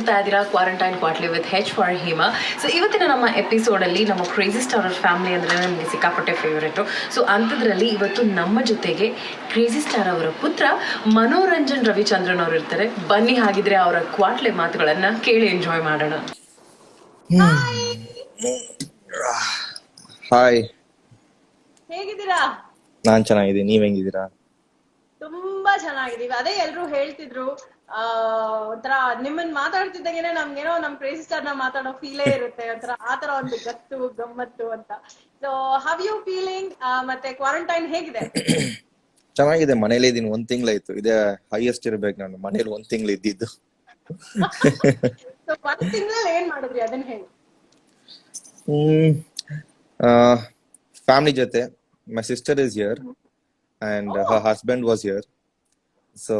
ನೋಡ್ತಾ ಇದ್ದೀರಾ quarantine quietly with H for Hema. So ಇವತ್ತಿನ ನಮ್ಮ ಎಪಿಸೋಡಲ್ಲಿ ನಮ್ಮ ಕ್ರೇಜಿ ಸ್ಟಾರ್ ಫ್ಯಾಮಿಲಿ ಅಂದರೆ ನಮಗೆ ಸಿಕ್ಕಾಪಟ್ಟೆ ಫೇವರೇಟು. ಸೊ ಅಂಥದ್ರಲ್ಲಿ ಇವತ್ತು ನಮ್ಮ ಜೊತೆಗೆ ಕ್ರೇಜಿ ಸ್ಟಾರ್ ಅವರ ಪುತ್ರ ಮನೋರಂಜನ್ ರವಿಚಂದ್ರನ್ ಅವರು ಇರ್ತಾರೆ. ಬನ್ನಿ ಹಾಗಿದ್ರೆ ಅವರ ಕ್ವಾಟ್ಲೆ ಮಾತುಗಳನ್ನು ಕೇಳಿ ಎಂಜಾಯ್ ಮಾಡೋಣ. ಹಾಯ್, ಹೇಗಿದ್ದೀರಾ? ನಾನ್ ಚೆನ್ನಾಗಿದ್ದೀನಿ, ನೀವ್ ಹೆಂಗಿದ್ದೀರಾ? ತುಂಬಾ ಚೆನ್ನಾಗಿದೀವಿ. ಅದೇ ಎಲ್ರು ಹೇಳ್ತಿದ್ರು, ಒಂಥರ ನಿಮ್ಮನ್ ಮಾತಾಡ್ತಿದ್ದಾಗೇನೆ ನಮ್ಗೇನೋ ನಮ್ ಕ್ರೇಜಿ ಸ್ಟಾರ್ ನ ಮಾತಾಡೋ ಫೀಲೇ ಇರುತ್ತೆ, ಒಂಥರ ಆತರ ಒಂದು ಗತ್ತು ಗಮ್ಮತ್ತು ಅಂತ. So how you feeling? ಮತ್ತೆ ಕ್ವಾರಂಟೈನ್ ಹೇಗಿದೆ? ಚೆನ್ನಾಗಿದೆ, ಮನೇಲಿ ಇದೀನಿ. 1 ತಿಂಗಳಾಯ್ತು. ಇದೇ ಹೈಯೆಸ್ಟ್ ಇರ್ಬೇಕು. ನಾನು ಮನೇಲಿ 1 ತಿಂಗಳು ಇದ್ದಿದ್ದು. ಸೊ 1 ತಿಂಗಳಲ್ಲಿ ಏನ್ ಮಾಡಿದ್ರಿ ಅದನ್ನ ಹೇಳಿ. ಫ್ಯಾಮಿಲಿ ಜೊತೆ, my sister is here and her husband was here. So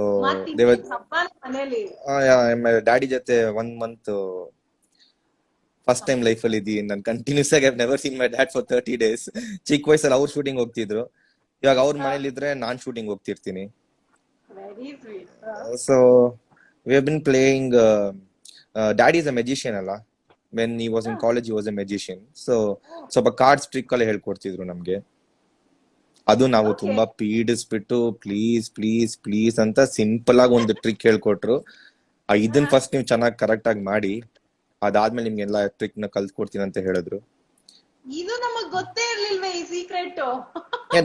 ಮನೇಲಿ ಮೈ ಡ್ಯಾಡಿ ಜೊತೆ 1 ಮಂತ್ ಫಸ್ಟ್ ಟೈಮ್ ಲೈಫ್ ಅಲ್ಲಿ ಇದ್ದೀನಿ ನಾನು. ಕಂಟಿನ್ಯೂಸ್ ಆಗಿ I never seen my dad for 30 days. ಚಿಕ್ಕ ವಯಸ್ಸಲ್ಲಿ ಅವ್ರು ಶೂಟಿಂಗ್ ಹೋಗ್ತಿದ್ರು, ಇವಾಗ ಅವ್ರ ಮನೇಲಿ ಇದ್ರೆ ನಾನ್ ಶೂಟಿಂಗ್ ಹೋಗ್ತಿರ್ತೀನಿ. So we have been playing. Daddy is a magician ಅಲ್ಲ. When he was in college he was a magician. So ಸ್ವಲ್ಪ ಕಾರ್ಡ್ಸ್ ಟ್ರಿಕ್ ಎಲ್ಲ ಹೇಳ್ಕೊಡ್ತಿದ್ರು ನಮ್ಗೆ. ಅದು ನಾವು ತುಂಬಾ ಪೀಡಿಸ್ಬಿಟ್ಟು ಪ್ಲೀಸ್ ಪ್ಲೀಸ್ ಪ್ಲೀಸ್ ಅಂತ ಸಿಂಪಲ್ ಆಗಿ ಒಂದು ಟ್ರಿಕ್ ಹೇಳ್ಕೊಟ್ರು. ಇದನ್ ಫಸ್ಟ್ ನೀವು ಚೆನ್ನಾಗಿ ಕರೆಕ್ಟ್ ಆಗಿ ಮಾಡಿ, ಅದಾದ್ಮೇಲೆ ನಿಮ್ಗೆಲ್ಲ ಟ್ರಿಕ್ ನ ಕಲ್ತ್ಕೊಡ್ತೀನಿ ಅಂತ ಹೇಳಿದ್ರು. ಇದು ನಮಗ್ ಗೊತ್ತೇ ಇರ್ಲಿಲ್ವೇ ಈ secret?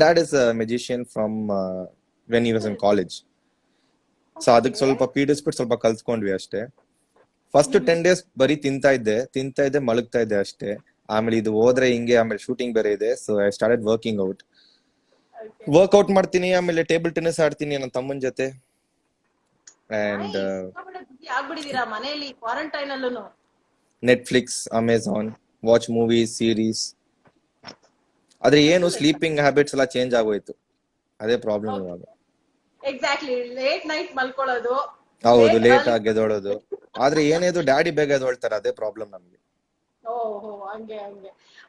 Dad is a magician from when he was in college. So ಅದಕ್ಕೆ ಸ್ವಲ್ಪ ಪೀಡಿಸ್ಬಿಟ್ಟು ಸ್ವಲ್ಪ ಕಲ್ತ್ಕೊಂಡ್ವಿ ಅಷ್ಟೇ. ಫಸ್ಟ್ 10 days ಬರೀ ತಿಂತಾ ಇದ್ದೆ ಮಲಗ್ತಾ ಇದ್ದೆ ಅಷ್ಟೇ. ಆಮೇಲೆ ಇದು ಹೋದ್ರೆ ಹಿಂಗೆ, ಆಮೇಲೆ ಶೂಟಿಂಗ್ ಬೇರೆ ಇದೆ. ಸೊ ಐ ಸ್ಟಾರ್ಟೆಡ್ ವರ್ಕ್ಔಟ್ ಮಾಡ್ತೀನಿ. ಆಮೇಲೆ ಟೇಬಲ್ ಟೆನ್ನಿಸ್ ಆಡ್ತೀನಿ ನನ್ನ ತಮ್ಮನ ಜೊತೆ. ಅಂಡ್ ಆಗ್ಬಿಟ್ಟಿದೀರಾ ಮನೆಯಲ್ಲಿ ಕ್ವಾರಂಟೈನ್ ಅಲ್ಲೂ? Netflix, Amazon, watch movies, series. ಆದ್ರೆ ಏನು ಸ್ಲೀಪಿಂಗ್ ಹ್ಯಾಬಿಟ್ಸ್ ಎಲ್ಲ ಚೇಂಜ್ ಆಗೋಯ್ತು. ಅದೇ ಪ್ರಾಬ್ಲಮ್ ಇವಾಗ. ಎಕ್ಸಾಕ್ಟ್ಲಿ, ಲೇಟ್ ನೈಟ್ ಮಲ್ಕೊಳ್ಳೋದು. ಹೌದು, ಲೇಟ್ ಆಗಿ ಎದ್ದೋಳೋದು. ಆದ್ರೆ ಏನೇದು ಡ್ಯಾಡಿ ಬೇಗ ಎದ್ದೊಳ್ತಾರೆ, ಅದೇ ಪ್ರಾಬ್ಲಮ್ ನಮ್ಗೆ. ಓಹೋ, ಹಂಗೆ.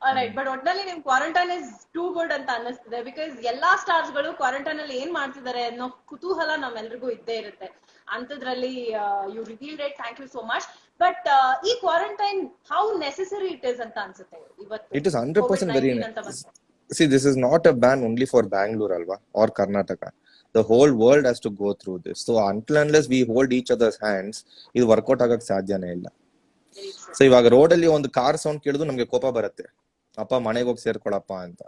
ಆಲ್ರೈಟ್, ಬಟ್ ಒಟ್ನಲ್ಲಿ ನಿಮ್ ಕ್ವಾರಂಟೈನ್ ಇಸ್ ಟೂ ಗುಡ್ ಅಂತ ಅನ್ನಿಸ್ತಿದೆ. ಬಿಕಾಸ್ ಎಲ್ಲಾ ಸ್ಟಾರ್ಸ್ ಗಳು ಕ್ವಾರಂಟೈನ್ ಅಲ್ಲಿ ಏನ್ ಮಾಡ್ತಿದ್ದಾರೆ ಅನ್ನೋ ಕುತೂಹಲ ನಮ್ಮೆಲ್ರಿಗೂ ಇದ್ದೇ ಇರುತ್ತೆ. ಅಂತದ್ರಲ್ಲಿ you revealed it, thank you so much. But ಈ quarantine how necessary it is ಅಂತ ಅನ್ಸುತ್ತೆ ಇವತ್ತು? It is 100% very. See, this is not a ban only for Bangalore alva or Karnataka. The whole world has to go through this. So until unless we hold each other's hands, ಇದು workout ಆಗಕ್ ಸಾಧ್ಯನೇ ಇಲ್ಲ. So ಇವಾಗ road ಅಲ್ಲಿ ಒಂದು car sound ಕೇಳಿದ್ರು ನಮ್ಗೆ ಕೋಪ ಬರುತ್ತೆ, ಅಪ್ಪ ಮನೆಗೆ ಹೋಗಿ ಸೇರ್ಕೊಳಪ್ಪ ಅಂತ.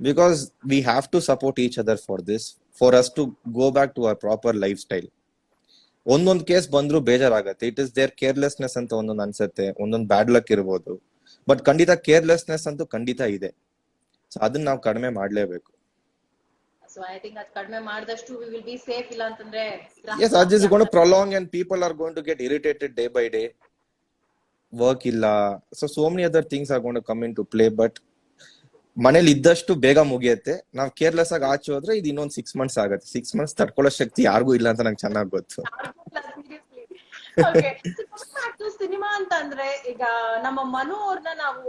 Because we have to support each other for this, for us to go back to our proper lifestyle. ಒಂದೊಂದ್ ಕೇಸ್ ಬಂದ್ರು ಬೇಜಾರಾಗತ್ತೆ. ಇಟ್ ಇಸ್ ದೇರ್ ಕೇರ್ಲೆಸ್ನೆಸ್ ಅಂತ ಒಂದೊಂದು ಅನ್ಸುತ್ತೆ, ಒಂದೊಂದು ಬ್ಯಾಡ್ ಲಕ್ ಇರ್ಬೋದು. ಬಟ್ ಖಂಡಿತ ಕೇರ್ಲೆಸ್ನೆಸ್ ಅಂತೂ ಖಂಡಿತ ಇದೆ. ಸೊ ಅದನ್ನ ನಾವು ಕಡಿಮೆ ಮಾಡ್ಲೇಬೇಕು. So I think that ಕಡಿಮೆ ಮಾಡಿದಷ್ಟು we will be safe. ಇಲ್ಲ ಅಂತಂದ್ರೆ yes, that is going to prolong and people are going to get irritated day by day. Work ಇಲ್ಲ, so many other things are going to come into play. But ಮನೇಲಿ ಇದ್ದಷ್ಟು ಬೇಗ ಮುಗಿಯುತ್ತೆ. ನಾವು careless ಆಗಿ ಆಚೆ ಹೋದ್ರೆ ಇದು ಇನ್ನೊಂದು 6 months ಆಗುತ್ತೆ. 6 months ತಡ್ಕೊಳ್ಳೋ ಶಕ್ತಿ ಯಾರಿಗೂ ಇಲ್ಲ ಅಂತ ನಂಗೆ ಚೆನ್ನಾಗಿ ಗೊತ್ತು. ಸಿನಿಮಾ ಅಂತ ಅಂದ್ರೆ ಈಗ ನಮ್ಮ ಮನು ಅವ್ರನ್ನ ನಾವು,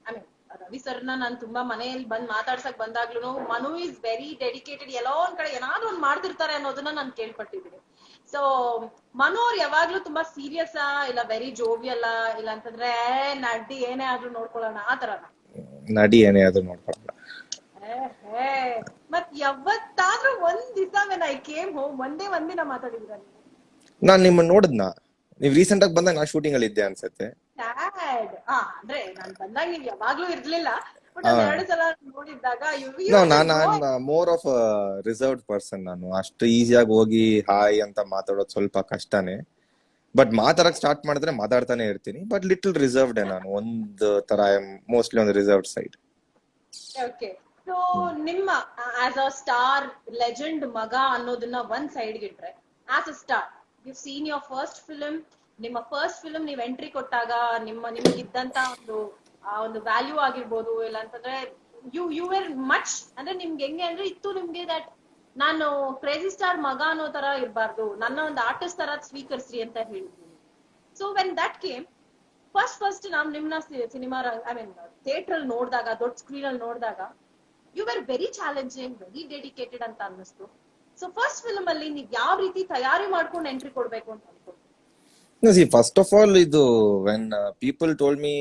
ಐ ಮೀನ್ ರವಿ ಸರ್ನ ನಾನು ತುಂಬಾ ಮನೆಯಲ್ಲಿ ಬಂದ್ ಮಾತಾಡ್ಸಕ್ ಬಂದಾಗ್ಲೂ ಮನು ಇಸ್ ವೆರಿ ಡೆಡಿಕೇಟೆಡ್. ಎಲ್ಲೋ ಒಂದ್ ಕಡೆ ಏನಾದ್ರು ಒಂದ್ ಮಾಡ್ತಿರ್ತಾರೆ ಅನ್ನೋದನ್ನ ನಾನು ಕೇಳ್ಪಟ್ಟಿದ್ದೀನಿ. ಸೊ ಮನು ಅವ್ರು ಯಾವಾಗ್ಲೂ ತುಂಬಾ ಸೀರಿಯಸ್ ಇಲ್ಲ ವೆರಿ ಜೋವಿಯಲ್ಲ, ಇಲ್ಲ ಅಂತಂದ್ರೆ ನಡಿ ಏನೇ ಆದ್ರೂ ನೋಡ್ಕೊಳ್ಳೋಣ ಆ ತರನ? ನಡಿ ಏನೇ ಆದ್ರೂ ನೋಡ್ಕೊಳ್ಳೋಣ. ಮತ್ ಯಾವತ್ತಾದ್ರೂ ಒಂದ್ ದಿವಸ ವೆನ್ ಐ ಕೇಮ್ ಹೋಮ್ ಒಂದಿನ ಮಾತಾಡಿದ್ರ? ನಾನ್ ನಿಮ್ಮನ್ನ ನೋಡಿದ್ನ, ನೀವ್ ರೀಸೆಂಟ್ ಆಗಿ ಬಂದಾಗ ನಾ ಶೂಟಿಂಗ್ ಅಲ್ಲಿ ಇದ್ದೆ ಅನ್ಸತ್ತೆ. ಅಂದ್ರೆ ನಾನ್ ಬಂದಾಗ ನೀವ್ ಯಾವಾಗ್ಲೂ ಇರ್ಲಿಲ್ಲ, ಬಟ್ 2 ಸಲ ನೋಡಿದ್ದಾಗ ನಾನ್ ಮೋರ್ ಆಫ್ ರಿಸರ್ವ್ಡ್ ಪರ್ಸನ್. ನಾನು ಅಷ್ಟು ಈಸಿಯಾಗಿ ಹೋಗಿ ಹಾಯ್ ಅಂತ ಮಾತಾಡೋದು ಸ್ವಲ್ಪ ಕಷ್ಟನೇ. ಬಟ್ ಮಾತಾಡಕ್ ಸ್ಟಾರ್ಟ್ ಮಾಡಿದ್ರೆ ಮಾತಾಡ್ತಾನೆ ಇರ್ತೀನಿ. ಬಟ್ ಲಿಟಲ್ ರಿಸರ್ವ್ಡ್ ನಾನು, ಒಂದು ತರ ಮೋಸ್ಟ್ಲಿ ಒಂದು ರಿಸರ್ವ್ಡ್ ಸೈಡ್. ಓಕೆ, ಸೊ ನಿಮ್ಮ ಆಸ್ ಅ ಸ್ಟಾರ್ ಲೆಜೆಂಡ್ ಮಗ ಅನ್ನೋದನ್ನ ಒಂದ್ ಸೈಡ್ ಇಟ್ರೆ, as a star you seen your first film. ನಿಮ್ಮ ಫಸ್ಟ್ ಫಿಲ್ಮ್ ನೀವ್ ಎಂಟ್ರಿ ಕೊಟ್ಟಾಗ ನಿಮಗಿದ್ದಂತ ಒಂದು ವ್ಯಾಲ್ಯೂ ಆಗಿರ್ಬೋದು, ಇಲ್ಲ ಅಂತಂದ್ರೆ ಯು ವೇರ್ ಮಚ್, ಅಂದ್ರೆ ನಿಮ್ಗೆ ಹೆಂಗೆ ಅಂದ್ರೆ ಇತ್ತು ನಿಮ್ಗೆ ದಟ್ ನಾನು ಕ್ರೇಜಿ ಸ್ಟಾರ್ ಮಗ ಅನ್ನೋ ತರ ಇರ್ಬಾರ್ದು, ನನ್ನ ಒಂದು ಆರ್ಟಿಸ್ಟ್ ತರ ಸ್ವೀಕರಿಸ್ರಿ ಅಂತ ಹೇಳಿದ್ದೀನಿ. So when that came first ನಾವ್ ನಿಮ್ನ ಸಿನಿಮಾ, ಐ ಮೀನ್ ಥಿಯೇಟರ್ ಅಲ್ಲಿ ನೋಡಿದಾಗ, ದೊಡ್ಡ ಸ್ಕ್ರೀನ್ ಅಲ್ಲಿ ನೋಡಿದಾಗ you were very challenging, very dedicated ಅಂತ ಅನ್ನಿಸ್ತು. ಸೊ ಫಸ್ಟ್ ಫಿಲ್ಮ್ ಅಲ್ಲಿ ನೀವ್ ಯಾವ ರೀತಿ ತಯಾರಿ ಮಾಡ್ಕೊಂಡು ಎಂಟ್ರಿ ಕೊಡ್ಬೇಕು ಅಂತ ಅನ್ಕೊಂಡು? No, see, first of all, ಇದು when people told me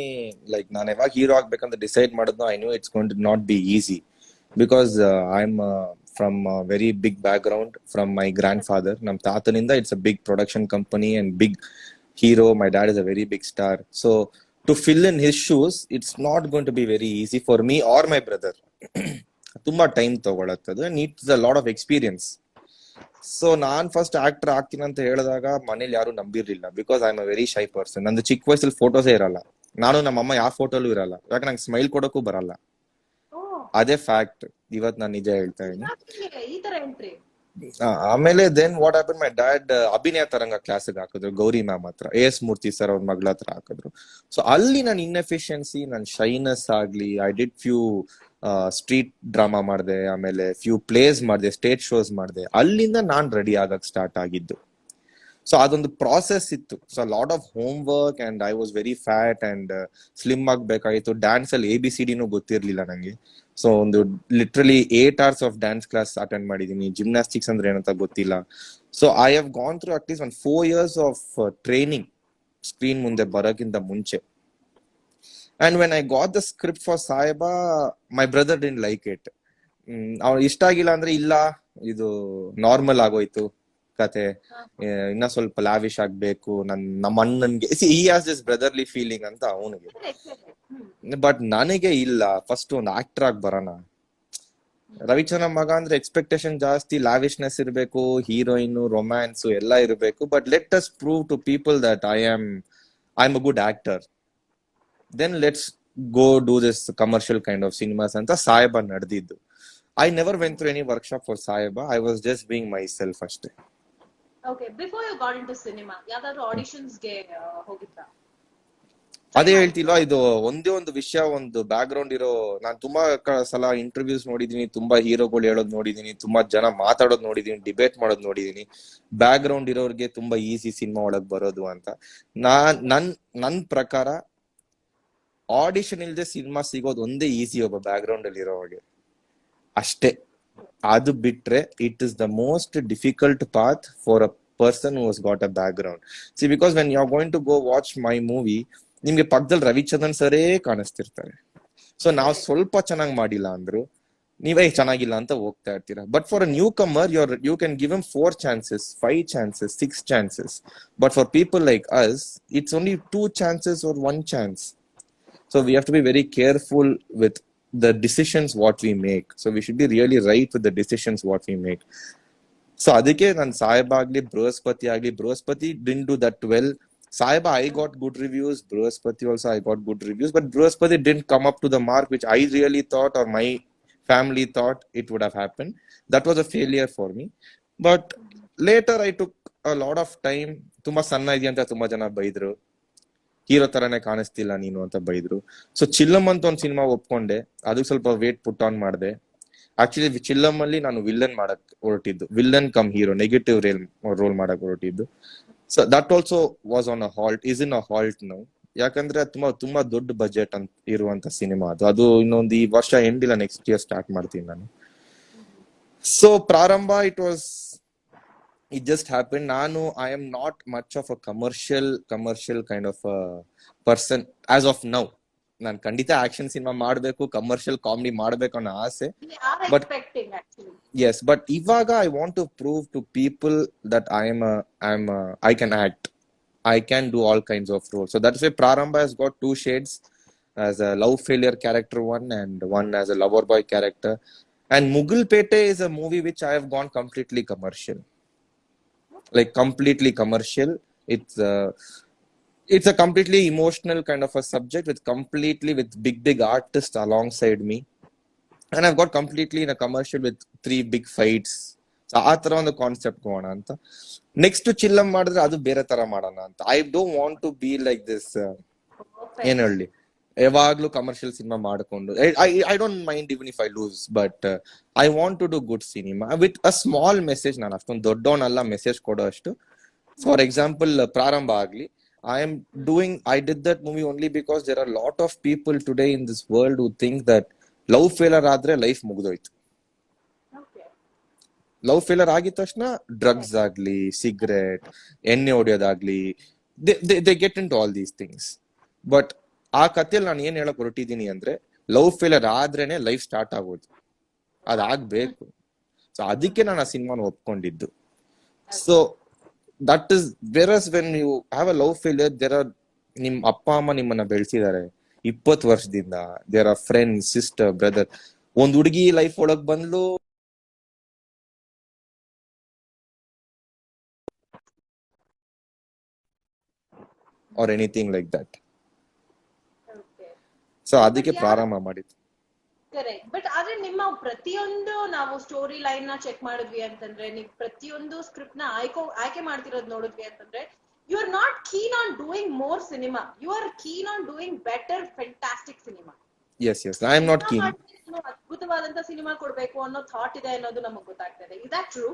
like ನಾನು ಯಾವಾಗ ಹೀರೋ ಆಗ್ಬೇಕಂತ ಡಿಸೈಡ್ ಮಾಡಿದ್ನೋ I knew it's going to not be easy because I am from very big background from my grandfather. ನಮ್ಮ ತಾತನಿಂದ it's a big production company and big hero. My dad is a very big star. So to fill in his shoes, it's not going to be very easy for me or my brother. ತುಂಬಾ time ತಗೊಳತ್ತದು and it's a lot of experience. So ನಾನ್ first actor ಆಗ್ತೀನಿ ಅಂತ ಹೇಳಿದಾಗ ಮನೇಲಿ ಯಾರು ನಂಬಿರ್ಲಿಲ್ಲ because I am a very shy person. ನಂದು ಚಿಕ್ಕ ವಯಸ್ಸಲ್ಲಿ ಫೋಟೋಸೇ ಇರಲ್ಲ. ನಾನು ನಮ್ಮಮ್ಮ ಯಾವ ಫೋಟೋಲು ಇರಲ್ಲ, ಯಾಕೆ ನಂಗೆ ಸ್ಮೈಲ್ ಕೊಡೋಕ್ಕೂ ಬರಲ್ಲ. ಓ, ಅದೇ ಫ್ಯಾಕ್ಟ್. ಇವತ್ ನಾನು ನಿಜ ಹೇಳ್ತಾ ಇದೀನಿ. ಯಾಕೆ ಈ ತರ ಎಂಟ್ರಿ? ಆಮೇಲೆ then what happen, my dad Abhinaya Taranga ಕ್ಲಾಸ್ಗೆ ಹಾಕಿದ್ರು ಗೌರಿ ಮ್ಯಾಮ್ ಹತ್ರ, ಎಸ್ ಮೂರ್ತಿ ಸರ್ ಅವ್ರ ಮಗಳ ಹತ್ರ ಹಾಕಿದ್ರು. ಸೊ ಅಲ್ಲಿ ನನ್ನ ಇನ್ಎಫಿಷಿಯನ್ಸಿ, ನನ್ನ ಶೈನೆಸ್ ಆಗ್ಲಿ, I did few street drama ಮಾಡಿದೆ, ಆಮೇಲೆ ಫ್ಯೂ ಪ್ಲೇಸ್ ಮಾಡಿದೆ, ಸ್ಟೇಜ್ ಶೋಸ್ ಮಾಡಿದೆ. ಅಲ್ಲಿಂದ ನಾನ್ ರೆಡಿ ಆಗಕ್ ಸ್ಟಾರ್ಟ್ ಆಗಿದ್ದು. ಸೊ ಅದೊಂದು ಪ್ರಾಸೆಸ್ ಇತ್ತು. So lot of homework and I was very fat and slim ಆಗ್ಬೇಕಾಗಿತ್ತು. ಡ್ಯಾನ್ಸ್ ಅಲ್ಲಿ ABCD ಗೊತ್ತಿರ್ಲಿಲ್ಲ ನಂಗೆ. ಸೊ ಒಂದು literally 8 hours of dance class attend ಮಾಡಿದೀನಿ. ಜಿಮ್ನಾಸ್ಟಿಕ್ಸ್ ಅಂದ್ರೆ ಏನಂತ ಗೊತ್ತಿಲ್ಲ. So I have gone through at least 4 years of training screen ಮುಂದೆ ಬರೋಕ್ಕಿಂತ ಮುಂಚೆ. And when I got the script for Saheba, my brother didn't like it. ಅವ್ನು ಇಷ್ಟ ಆಗಿಲ್ಲ ಅಂದ್ರೆ, ಇಲ್ಲ ಇದು ನಾರ್ಮಲ್ ಆಗೋಯ್ತು ಕತೆ, ಇನ್ನ ಸ್ವಲ್ಪ ಲಾವಿಶ್ ಆಗ್ಬೇಕು ನಮ್ಮ ಅಣ್ಣನ್ಗೆ. He has this brotherly feeling ಅಂತ ಅವನಿಗೆ. ಬಟ್ ನನಗೆ ಇಲ್ಲ, ಫಸ್ಟ್ ಒಂದು ಆಕ್ಟರ್ ಆಗಿ ಬರೋಣ. ರವಿಚಂದ್ರನ್ ಮಗ ಅಂದ್ರೆ ಎಕ್ಸ್ಪೆಕ್ಟೇಷನ್ ಜಾಸ್ತಿ, ಲಾವಿಶ್ನೆಸ್ ಇರಬೇಕು, ಹೀರೋಯಿನ್, ರೊಮ್ಯಾನ್ಸ್ ಎಲ್ಲ ಇರಬೇಕು. But let us prove to people that I am a good actor. Then let's go do this commercial kind of cinemas ಅಂತ ಸಾಹೇಬ ನಡೆದಿದ್ದು. I never went through any workshop for Saheba. I was just being myself ಅಷ್ಟೇ. Okay, before you got into cinema ಯಾವ್ದಾದ್ರು auditions ಗೆ ಹೋಗಿದ್ರಾ? ಅದೇ ಹೇಳ್ತಿಲ್ವಾ, ಇದು ಒಂದೇ ಒಂದು ವಿಷಯ, ಒಂದು ಬ್ಯಾಕ್ ಗ್ರೌಂಡ್ ಇರೋ. ನಾನು ತುಂಬಾ ಸಲ ಇಂಟರ್ವ್ಯೂಸ್ ನೋಡಿದೀನಿ, ತುಂಬಾ ಹೀರೋಗಳು ಹೇಳೋದ್ ನೋಡಿದೀನಿ, ತುಂಬಾ ಜನ ಮಾತಾಡೋದ್ ನೋಡಿದೀನಿ, ಡಿಬೇಟ್ ಮಾಡೋದ್ ನೋಡಿದೀನಿ. ಬ್ಯಾಕ್ ಗ್ರೌಂಡ್ ಇರೋರ್ಗೆ ತುಂಬಾ ಈಸಿ ಸಿನಿಮಾ ಒಳಗ್ ಬರೋದು ಅಂತ. ನನ್ ಪ್ರಕಾರ ಆಡಿಷನ್ ಇಲ್ದೆ ಸಿನಿಮಾ ಸಿಗೋದು ಒಂದೇ ಈಸಿ ಒಬ್ಬ ಬ್ಯಾಕ್ ಗ್ರೌಂಡ್ ಅಲ್ಲಿ ಇರೋವಾಗೆ ಅಷ್ಟೇ. ಅದು ಬಿಟ್ರೆ it is the most difficult path for a person who has got a background. See because when you are going to go watch my movie, ನಿಮ್ಗೆ ಪಕ್ಕದಲ್ಲಿ ರವಿಚಂದ್ರನ್ ಸರೇ ಕಾಣಿಸ್ತಿರ್ತಾರೆ. ಸೊ ನಾವ್ ಸ್ವಲ್ಪ ಚೆನ್ನಾಗಿ ಮಾಡಿಲ್ಲ ಅಂದ್ರು ನೀವೇ ಚೆನ್ನಾಗಿಲ್ಲ ಅಂತ ಹೋಗ್ತಾ ಇರ್ತೀರಾ. But for a newcomer you can give him 4 chances, 5 chances, 6 chances. But for people like us it's only 2 chances or 1 chance. So we have to be very careful with the decisions what we make. So we should be really right with the decisions what we make. So ಅದಕ್ಕೆ ನಾನು ಸಾಹೇಬ ಆಗ್ಲಿ, Brihaspati didn't do that well. Saiba, I got good reviews. Bruhaspati also, I got good reviews. But Bruhaspati didn't come up to the mark which I really thought or my family thought it would have happened. That was a failure for me. But later I took a lot of time. ತುಂಬಾ ಸಣ್ಣ ಇದೆಯಾ ಅಂತ ತುಂಬಾ ಜನ ಬೈದ್ರು. Hero ತರನೇ ಕಾಣಿಸ್ತಿಲ್ಲ ನೀನು ಅಂತ ಬೈದ್ರು. ಸೊ ಚಿಲ್ಲಮ್ ಅಂತ ಒಂದು ಸಿನಿಮಾ ಒಪ್ಕೊಂಡೆ. ಅದಕ್ಕೆ ಸ್ವಲ್ಪ ವೇಟ್ ಪುಟ್ ಆನ್ ಮಾಡಿದೆ. ಆಕ್ಚುಲಿ ಚಿಲ್ಲಮ್ ಅಲ್ಲಿ ನಾನು ವಿಲ್ಲನ್ ಮಾಡಕ್ ಹೊರಟಿದ್ದು, villain cum hero, negative role ಮಾಡಕ್ ಹೊರಟಿದ್ದು. So that also was on a halt, is in a halt now. ಯಾಕಂದ್ರೆ ತುಂಬಾ ದೊಡ್ಡ ಬಜೆಟ್ ಅಂತ ಇರುವಂತ ಸಿನಿಮಾ ಅದು ಇನ್ನೊಂದು ಈ ವರ್ಷ ಎಂಡ್ ಇಲ್ಲ ನೆಕ್ಸ್ಟ್ ಇಯರ್ ಸ್ಟಾರ್ಟ್ ಮಾಡ್ತೀನಿ ನಾನು. ಸೊ ಪ್ರಾರಂಭ it just happened. I am not much of a commercial kind of a person as of now. ನಾನು ಖಂಡಿತ ಆಕ್ಷನ್ ಸಿನಿಮಾ ಮಾಡ್ಬೇಕು, ಕಮರ್ಷಿಯಲ್ ಕಾಮಿಡಿ ಮಾಡ್ಬೇಕು ಅನ್ನೋ ಆಸೆ. ಬಟ್ yes, but ಇವಾಗ I want to prove to people that I can act. I can do all kinds of roles. So that's why Prarambha has got 2 shades, as a love failure character one and one as a lover boy character. And Mughal Pete is a movie which I have gone completely commercial. Like completely commercial. It's a completely emotional kind of a subject with big artists alongside me. And I've got completely in a commercial with 3 big fights. So ಆ ತರ ಒಂದು concept ಹೋಗೋಣ ಅಂತ. Next ಚಿಲ್ಲಮ್ ಮಾಡಿದ್ರೆ ಅದು ಬೇರೆ ತರ ಮಾಡೋಣ ಅಂತ. I don't want to be like this, ಏನ್ ಹೇಳಿ, ಯಾವಾಗ್ಲೂ ಕಮರ್ಷಿಯಲ್ ಸಿನಿಮಾ ಮಾಡ್ಕೊಂಡು. I don't mind even if I lose, but I want to do good cinema with a small message. ನಾನು ಅಷ್ಟೊಂದು ದೊಡ್ಡವನಲ್ಲ ಮೆಸೇಜ್ ಕೊಡೋ ಅಷ್ಟು. ಫಾರ್ ಎಕ್ಸಾಂಪಲ್ ಪ್ರಾರಂಭ ಆಗ್ಲಿ, I did that movie only because there are a lot of people today in this world who think that love failure ಆದ್ರೆ life ಮುಗ್ದೋಯ್ತು. Love failure ಆಗಿದ ತಕ್ಷಣ ಡ್ರಗ್ಸ್ ಆಗ್ಲಿ, ಸಿಗರೇಟ್, ಎಣ್ಣೆ ಹೊಡಿಯೋದಾಗ್ಲಿ, they get into all these things. But ಆ ಕಥೆಯಲ್ಲಿ ನಾನು ಏನ್ ಹೇಳಕ್ ಹೊರಟಿದ್ದೀನಿ ಅಂದ್ರೆ, ಲವ್ ಫೇಲಿಯರ್ ಆದ್ರೇನೆ ಲೈಫ್ ಸ್ಟಾರ್ಟ್ ಆಗೋದು, ಅದಾಗ್ಬೇಕು. ಸೊ ಅದಕ್ಕೆ ನಾನು ಆ ಸಿನಿಮಾನ ಒಪ್ಕೊಂಡಿದ್ದು. So that is versus when you have a love failure, there are ನಿಮ್ ಅಪ್ಪ ಅಮ್ಮ ನಿಮ್ಮನ್ನ ಬೆಳೆಸಿದ್ದಾರೆ 20 ವರ್ಷದಿಂದ, there are friends, sister, brother. ಒಂದ್ ಹುಡುಗಿ ಲೈಫ್ ಒಳಗ್ ಬಂದ್ಲು, or anything like that. So ಅದಕ್ಕೆ ಪ್ರಾರಂಭ ಮಾಡಿದ್ದು. ಕರೆಕ್ಟ್. ಬಟ್ ಆದ್ರೆ ನಿಮ್ಮ ಪ್ರತಿಯೊಂದು ನಾವು ಸ್ಟೋರಿ ಲೈನ್ ನ ಚೆಕ್ ಮಾಡಿದ್ವಿ ಅಂತಂದ್ರೆ, ನೀವು ಪ್ರತಿಯೊಂದು ಸ್ಕ್ರಿಪ್ಟ್ ನ ಆಯ್ಕೆ ಮಾಡ್ತಿರೋದು ನೋಡಿದ್ವಿ ಅಂತಂದ್ರೆ, you are not keen on doing more cinema, you are keen on doing better fantastic cinema. Yes I am not keen. ಅದ್ಭುತವಾದಂತ ಸಿನಿಮಾ ಕೊಡ್ಬೇಕು ಅನ್ನೋ ಥಾಟ್ ಇದೆ ಅನ್ನೋದು ನಮಗ್ ಗೊತ್ತಾಗ್ತದೆ. Is that true?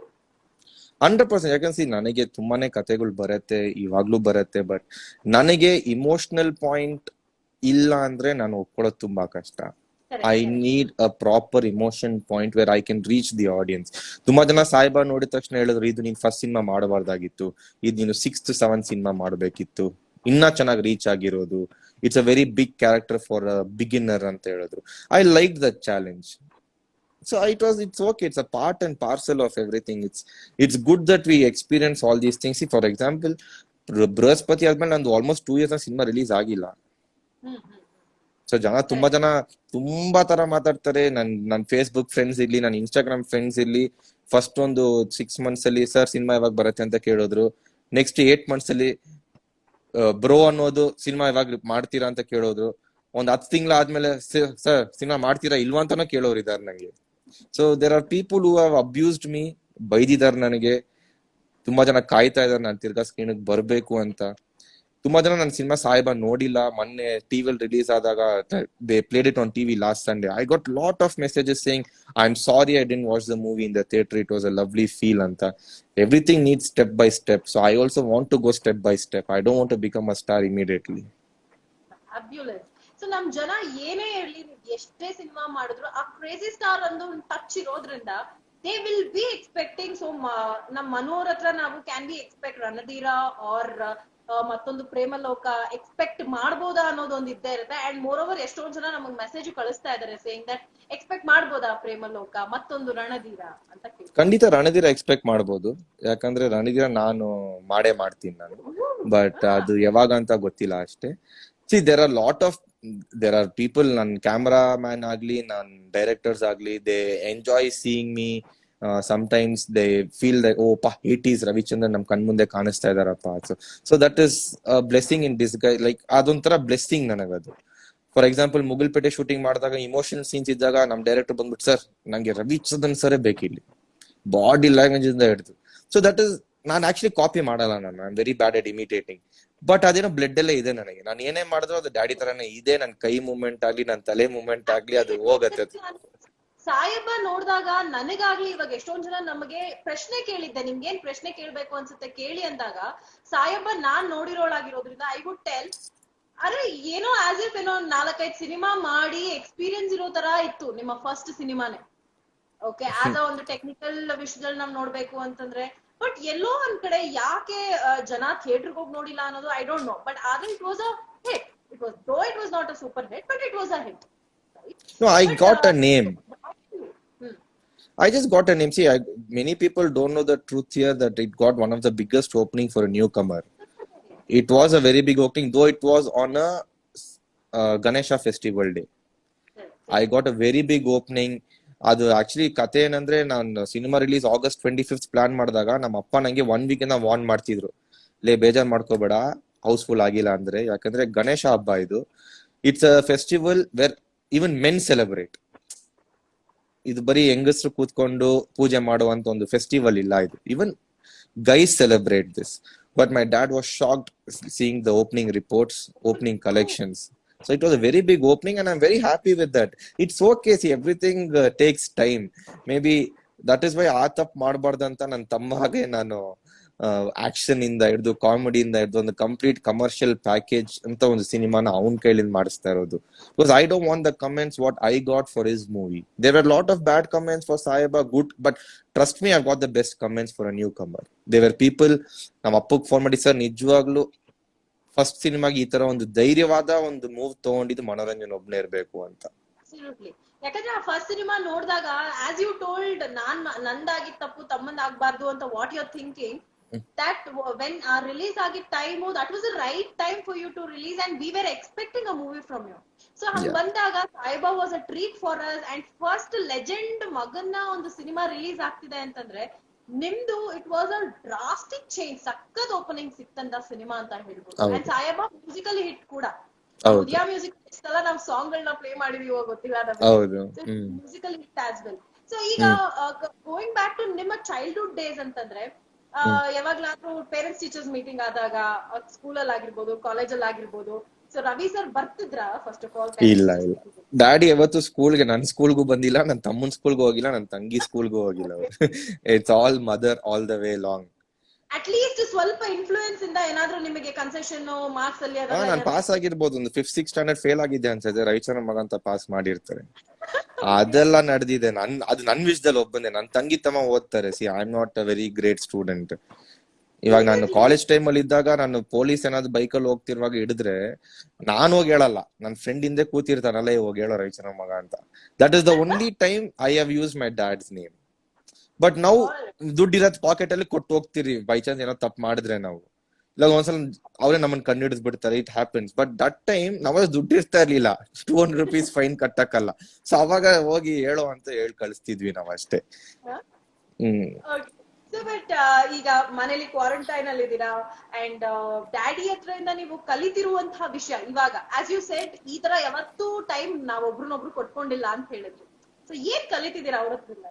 100%. ಯಾಕಂದ್ರೆ ನನಗೆ ತುಂಬಾನೇ ಕಥೆಗಳು ಬರತ್ತೆ, ಇವಾಗ್ಲೂ ಬರತ್ತೆ. ಬಟ್ ನನಗೆ ಇಮೋಷನಲ್ ಪಾಯಿಂಟ್ ಇಲ್ಲ ಅಂದ್ರೆ ನಾನು ಒಪ್ಕೊಳ್ಳೋದು ತುಂಬಾ ಕಷ್ಟ. I need a proper emotion point where I can reach the audience. ತುಂಬಾ ಜನ ಸಾಯಿಬಾ ನೋಡಿದ ತಕ್ಷಣ ಹೇಳಿದ್ರು, ಇದು ನೀನ್ ಫಸ್ಟ್ ಸಿನಿಮಾ ಮಾಡಬಾರ್ದಾಗಿತ್ತು, ಇದು ನೀನು 6th 7th ಸಿನಿಮಾ ಮಾಡಬೇಕಿತ್ತು, ಇನ್ನ ಚೆನ್ನಾಗಿ ರೀಚ್ ಆಗಿರೋದು. It's a very big character for a beginner ಅಂತ ಹೇಳಿದ್ರು. I like that challenge. So it's okay. It's a part and parcel of everything. It's good that we experience all these things. See, for example, Brihaspati ಆದ್ಮೇಲೆ ನಂದು almost 2 years cinema release ಆಗಿಲ್ಲ. So ತುಂಬಾ ಜನ ತುಂಬಾ ತರ ಮಾತಾಡ್ತಾರೆ. ನನ್ ಫೇಸ್ಬುಕ್ ಫ್ರೆಂಡ್ಸ್ ಇರ್ಲಿ, ನನ್ನ ಇನ್ಸ್ಟಾಗ್ರಾಮ್ ಫ್ರೆಂಡ್ಸ್ ಇರ್ಲಿ, ಫಸ್ಟ್ ಒಂದು 6 months ಅಲ್ಲಿ ಸರ್ ಸಿನಿಮಾ ಯಾವಾಗ ಬರುತ್ತೆ ಅಂತ ಕೇಳಿದ್ರು. ನೆಕ್ಸ್ಟ್ 8 months ಅಲ್ಲಿ ಬ್ರೋ ಅನ್ನೋದು ಸಿನಿಮಾ ಯಾವಾಗ ಮಾಡ್ತೀರಾ ಅಂತ ಕೇಳೋದ್ರು. ಒಂದ್ 10 ತಿಂಗಳ ಆದ್ಮೇಲೆ ಸರ್ ಸಿನಿಮಾ ಮಾಡ್ತೀರಾ ಇಲ್ವಾ ಅಂತಾನೂ ಕೇಳೋರು ಇದಾರೆ ನಂಗೆ. So there are people who have abused me, ಬೈದಿದ್ದಾರೆ ನನಗೆ. ತುಂಬಾ ಜನ ಕಾಯ್ತಾ ಇದಾರೆ ನಾನು ತಿರ್ಗಾ ಸ್ಕ್ರೀನ್ ಬರ್ಬೇಕು ಅಂತ. ತುಂಬಾ ಜನ ನನ್ನ ಸಿನಿಮಾ ಸಾಯಿಬಾ ನೋಡಿಲ್ಲ. ಮೊನ್ನೆ ಟಿವಿಲ್ ರಿಲೀಸ್ ಆದಾಗ they played it on TV last Sunday. I got lot of messages saying I am sorry I didn't watch the movie in the theatre, it was a lovely feel ಅಂತ. Everything needs step by step. So I also want to go step by step. I don't want to become a star immediately. So ನಮ್ ಜನ ಏನೇ ಇರ್ಲಿ, ಎಷ್ಟೇ cinema ಮಾಡಿದ್ರು ಆ crazy star ಒಂದು touch ಇರೋದ್ರಿಂದ they will be expecting. So ನಮ್ ಮನೋರ್ ಹತ್ರ ನಾವು can be expect Ranadheera or ಮತ್ತೊಂದು ಪ್ರೇಮ ಲೋಕ ಎಕ್ಸ್ಪೆಕ್ಟ್ ಮಾಡ್ಬೋದಾ ಅನ್ನೋದೊಂದು ಇದ್ದೇ ಇರುತ್ತೆ. ಅಂಡ್ ಮೋರ್ ಓವರ್ ಎಷ್ಟೊಂದ್ ಜನ ನಮಗ್ ಮೆಸೇಜ್ ಕಳಿಸ್ತಾ ಇದಾರೆ ಸೇಯಿಂಗ್ ದಟ್ ಎಕ್ಸ್ಪೆಕ್ಟ್ ಮಾಡ್ಬೋದಾ ಪ್ರೇಮ ಲೋಕ ಮತ್ತೊಂದು ರಣಧೀರ ಅಂತ. ಖಂಡಿತ ರಣಧೀರ ಎಕ್ಸ್ಪೆಕ್ಟ್ ಮಾಡ್ಬೋದು. ಯಾಕಂದ್ರೆ ರಣಧೀರ ನಾನು ಮಾಡ್ತೀನಿ ನಾನು. ಬಟ್ ಅದು ಯಾವಾಗ ಅಂತ ಗೊತ್ತಿಲ್ಲ ಅಷ್ಟೇ. ಸಿ ದೇರ್ ಆರ್ ಪೀಪಲ್, ನನ್ ಕ್ಯಾಮರಾ ಮ್ಯಾನ್ ಆಗ್ಲಿ, ನನ್ ಡೈರೆಕ್ಟರ್ಸ್ ಆಗ್ಲಿ, they enjoy seeing me. Sometimes they feel that ಓ ಪಾ 80s ರವಿಚಂದ್ರನ್ ನಮ್ ಕಣ್ ಮುಂದೆ ಕಾಣಿಸ್ತಾ ಇದಾರಪ್ಪ. So that is blessing in disguise. Like ಅದೊಂಥರ ಬ್ಲೆಸ್ಸಿಂಗ್ ನನಗದು. ಫಾರ್ ಎಕ್ಸಾಂಪಲ್ ಮುಗಿಲ್ಪೇಟೆ ಶೂಟಿಂಗ್ ಮಾಡಿದಾಗ ಇಮೋಷನಲ್ ಸೀನ್ಸ್ ಇದ್ದಾಗ ನಮ್ ಡೈರೆಕ್ಟರ್ ಬಂದ್ಬಿಟ್ಟು, ಸರ್ ನಂಗೆ ರವಿಚಂದ್ರನ್ ಸರೇ ಬೇಕಿಲ್ಲಿ, ಬಾಡಿ ಲ್ಯಾಂಗ್ವೇಜ್ ಇಂದ ಹಿಡಿದು. ಸೊ ದಟ್ ಇಸ್, ನಾನು ಆಕ್ಚುಲಿ ಕಾಪಿ ಮಾಡಲ್ಲ, ನಾನು I am very bad at imitating. But ಅದೇನೋ ಬ್ಲಡ್ ಅಲ್ಲೇ ಇದೆ ನನಗೆ. ನಾನು ಏನೇ ಮಾಡಿದ್ರು ಅದು ಡ್ಯಾಡಿ ತರಾನೇ ಇದೆ. ನನ್ ಕೈ ಮೂವ್ಮೆಂಟ್ ಆಗ್ಲಿ, ನನ್ ತಲೆ ಮೂವ್ಮೆಂಟ್ ಆಗ್ಲಿ, ಅದು ಹೋಗತ್ತೆ. ಸಾಯಬ್ಬ ನೋಡಿದಾಗ ನನಗಾಗ್ಲಿ, ಇವಾಗ ಎಷ್ಟೊಂದ್ ಜನ ನಮಗೆ ಪ್ರಶ್ನೆ ಕೇಳಿದ್ದೆ, ನಿಮ್ಗೇನ್ ಪ್ರಶ್ನೆ ಕೇಳ್ಬೇಕು ಅನ್ಸುತ್ತೆ ಕೇಳಿ ಅಂದಾಗ, ಸಾಯಬ್ಬ ನಾನ್ ನೋಡಿರೋಳಾಗಿರೋದ್ರಿಂದ ಐ ವುಡ್ ಟೆಲ್, ಅರೆ ಏನೋ ಆಸ್ ಇಫ್ ಏನೋ 4-5 ಸಿನಿಮಾ ಮಾಡಿ ಎಕ್ಸ್ಪೀರಿಯನ್ಸ್ ಇರೋ ತರ ಇತ್ತು ನಿಮ್ಮ ಫಸ್ಟ್ ಸಿನಿಮಾನೇ. ಓಕೆ, ಆಸ್ ಅ ಒಂದು ಟೆಕ್ನಿಕಲ್ ವಿಷಯದಲ್ಲಿ ನಾವ್ ನೋಡ್ಬೇಕು ಅಂತಂದ್ರೆ. ಬಟ್ ಎಲ್ಲೋ ಒಂದ್ ಕಡೆ ಯಾಕೆ ಜನ ಥಿಯೇಟರ್ಗೆ ಹೋಗಿ ನೋಡಿಲ್ಲ ಅನ್ನೋದು ಐ ಡೋಂಟ್ ನೋ. ಬಟ್ ಆದ್ರೆ it was a hit. It was not a super hit, but it was a hit. No, I got a name. I just got a name. See, many people don't know the truth here that it got one of the biggest opening for a newcomer. It was a very big opening, though it was on a Ganesha festival day. I got a very big opening. ಅದು actually ಕತೆ ಏನಂದ್ರೆ, ನಾನು cinema release August 25th plan ಮಾಡಿದಾಗ ನಮ್ಮ ಅಪ್ಪ ನಂಗೆ 1 week ಇಂದ warn ಮಾಡ್ತಿದ್ರು, ಲೇ ಬೇಜಾರ್ ಮಾಡ್ಕೋಬೇಡ ಹೌಸ್ಫುಲ್ ಆಗಿಲ್ಲ ಅಂದ್ರೆ. ಯಾಕಂದ್ರೆ ಗಣೇಶ ಹಬ್ಬ ಇದು. It's a festival where even men celebrate. ಇದು ಬರೀ ಹೆಂಗಸರು ಕೂತ್ಕೊಂಡು ಪೂಜೆ ಮಾಡುವಂತ ಒಂದು ಫೆಸ್ಟಿವಲ್ ಇಲ್ಲ ಇದು. Even guys celebrate this. But my dad was shocked seeing the opening reports, opening collections. So it was a very big opening and I'm very happy with that. It's okay. See, everything takes time. Maybe that is why ಆ ತಪ್ಪು ಮಾಡಬಾರ್ದಂತ ನನ್ನ ತಮ್ಮ ಹಾಗೆ ನಾನು action ಇಂದ ಹಿಡಿದು comedy ಇಂದ ಹಿಡಿದು ಒಂದು ಕಂಪ್ಲೀಟ್ ಕಮರ್ಷಿಯಲ್ ಪ್ಯಾಕೇಜ್ ಅಂತ ಒಂದು ಸಿನಿಮಾನ ಅವನ ಕೈಲಿಂದ ಮಾಡಿಸ್ತಾ ಇರೋದು. Because I don't want the comments what I got for his movie. There were lot of bad comments for Saheba, good, but trust me, I got the best comments for a newcomer. There were people ನಮ್ಮ ಅಪ್ಪಗೆ phone ಮಾಡಿ, sir ನಿಜವಾಗ್ಲೂ first ಸಿನಿಮಾಗೆ ಈ ತರ ಒಂದು ಧೈರ್ಯವಾದ ಒಂದು move ತಗೊಂಡಿದ್ದು ಮನೋರಂಜನ್ ಒಬ್ನೇ ಇರ್ಬೇಕು ಅಂತ. Absolutely. ಯಾಕಂದ್ರೆ ಆ ಫಸ್ಟ್ ಸಿನಿಮಾ ನೋಡಿದಾಗ ಆಸ್ ಯು ಟೋಲ್ಡ್ ನಂದಾಗಿದ್ ತಪ್ಪು ತಮ್ಮಂದಾಗ್ಬಾರ್ದು ಅಂತ what you are thinking, that when release ಆಗಿದ್ time that was the right time for you to release and we were expecting a movie from you. So ಹಂಗ್ ಬಂದಾಗ ಸಾಯಿಬಾ was a treat for us and first legend ಮಗನ್ನ ಒಂದು cinema release ಆಗ್ತಿದೆ ಅಂತಂದ್ರೆ ನಿಮ್ದು it was a drastic change, ಸಕ್ಕತ್ opening ಸಿಕ್ತಂತ cinema ಅಂತ ಹೇಳ್ಬೋದು. And ಸಾಯಿಬಾ musically hit ಕೂಡ. ಉದಯ ಮ್ಯೂಸಿಕ್ ಇಷ್ಟೆಲ್ಲ ನಾವ್ ಸಾಂಗ್ ಗಳನ್ನ ಪ್ಲೇ ಮಾಡಿದೀವೋ ಗೊತ್ತಿಲ್ಲ ನಮಗೆ, musical hit as well. So ಈಗ ಗೋಯಿಂಗ್ ಬ್ಯಾಕ್ ಟು ನಿಮ್ಮ ಚೈಲ್ಡ್ಹುಡ್ ಡೇಸ್ ಅಂತಂದ್ರೆ ಯಾವಾಗ್ಲಾದ್ರೂ ಪೇರೆಂಟ್ಸ್ ಟೀಚರ್ಸ್ ಮೀಟಿಂಗ್ ಆದಾಗ ಸ್ಕೂಲಲ್ಲಿ ಆಗಿರ್ಬೋದು, ಕಾಲೇಜಲ್ಲಿ ಆಗಿರ್ಬೋದು, ಸೊ ರವಿ ಸರ್ ಬರ್ತಿದ್ರ ಫಸ್ಟ್ ಆಫ್ ಆಲ್? ಇಲ್ಲ ಇಲ್ಲ, ಡ್ಯಾಡಿ ಯಾವತ್ತು ಸ್ಕೂಲ್ಗೆ, ನನ್ ಸ್ಕೂಲ್ಗೂ ಬಂದಿಲ್ಲ, ನನ್ ತಮ್ಮನ್ ಸ್ಕೂಲ್ಗೂ ಹೋಗಿಲ್ಲ, ನನ್ ತಂಗಿ ಸ್ಕೂಲ್ಗೂ ಹೋಗಿಲ್ಲ. It's all mother all the way long. At least ಸ್ವಲ್ಪ ಇನ್ಫ್ಲೂಯೆನ್ಸ್ ಇಂದ ಏನಾದ್ರೂ ನಿಮಗೆ ಕನ್ಸೆಷನ್ ಮಾರ್ಕ್ಸ್ ಅಲ್ಲಿ ನಾನು ಪಾಸ್ ಆಗಿರ್ಬೋದು, ಒಂದು 5th 6th ಸ್ಟ್ಯಾಂಡರ್ಡ್ ಫೇಲ್ ಆಗಿದ್ದೆ ಅನ್ಸುತ್ತೆ, ರೈಚನ ಮಗ ಅಂತ ಪಾಸ್ ಮಾಡಿರ್ತಾರೆ, ಅದೆಲ್ಲ ನಡೆದಿದೆ. ಅದು ನನ್ ವಿಷಯದಲ್ಲಿ ಒಬ್ಬಂದೆ. ನನ್ ತಂಗಿ ತಮ್ಮ ಓದ್ತಾರೆ. C I am not a very great student. ಇವಾಗ ನಾನು ಕಾಲೇಜ್ ಟೈಮ್ ಅಲ್ಲಿ ಇದ್ದಾಗ ನಾನು ಪೊಲೀಸ್ ಏನಾದ್ರು ಬೈಕಲ್ಲಿ ಹೋಗ್ತಿರುವಾಗ ಹಿಡಿದ್ರೆ ನಾನು ಹೋಗಿ ಹೇಳಲ್ಲ, ನನ್ ಫ್ರೆಂಡ್ ಹಿಂದೆ ಕೂತಿರ್ತಾನಲ್ಲ, ಹೋಗಿ ಹೇಳೋ ರೈಚನ ಮಗ ಅಂತ. That is the only time I have use my dads name. But ನಾವು ದುಡ್ಡು ಇರೋದ್ ಪಾಕೆಟ್ ಅಲ್ಲಿ ಕೊಟ್ಟು ಹೋಗ್ತಿರಿ, ಬೈ ಚಾನ್ಸ್ ಏನೋ ತಪ್ಪು ಮಾಡಿದ್ರೆ ನಾವು, ಇಲ್ಲ ಒಂದ್ಸಲ ಅವರೇ ನಮ್ಮನ್ನ ಕಂಡುಹಿಡಿದ್ಬಿಡ್ತಾರೆ, it happens. But that time ನಾವ್ ದುಡ್ಡು ಇರ್ತಾ ಇರ್ಲಿಲ್ಲ, 200 rupees ಫೈನ್ ಕಟ್ಟಕ್ಕಲ್ಲ. ಸೊ ಅವಾಗ ಹೋಗಿ ಹೇಳೋ ಅಂತ ಹೇಳಿ ಕಳಿಸ್ತಿದ್ವಿ ನಾವ್ ಅಷ್ಟೇ. ಬಟ್ ಈಗ ಮನೇಲಿ ಕ್ವಾರಂಟೈನ್ ಅಲ್ಲಿ ಇದೀರಾ ಅಂಡ್ ಡ್ಯಾಡಿ ಹತ್ರದಿಂದ ನೀವು ಕಲಿತಿರುವಂತಹ ವಿಷಯ ಇವಾಗ ಆಸ್ ಯು ಸೆಡ್ ಈ ತರ ಯಾವತ್ತೂ ಟೈಮ್ ನಾವ್ ಒಬ್ರನ್ನೊಬ್ರು ಕೊಟ್ಕೊಂಡಿಲ್ಲ ಅಂತ ಹೇಳಿದ್ರು. ಸೊ ಏನ್ ಕಲಿತಿದ್ದೀರಾ ಅವ್ರ ಹತ್ರದಿಂದ?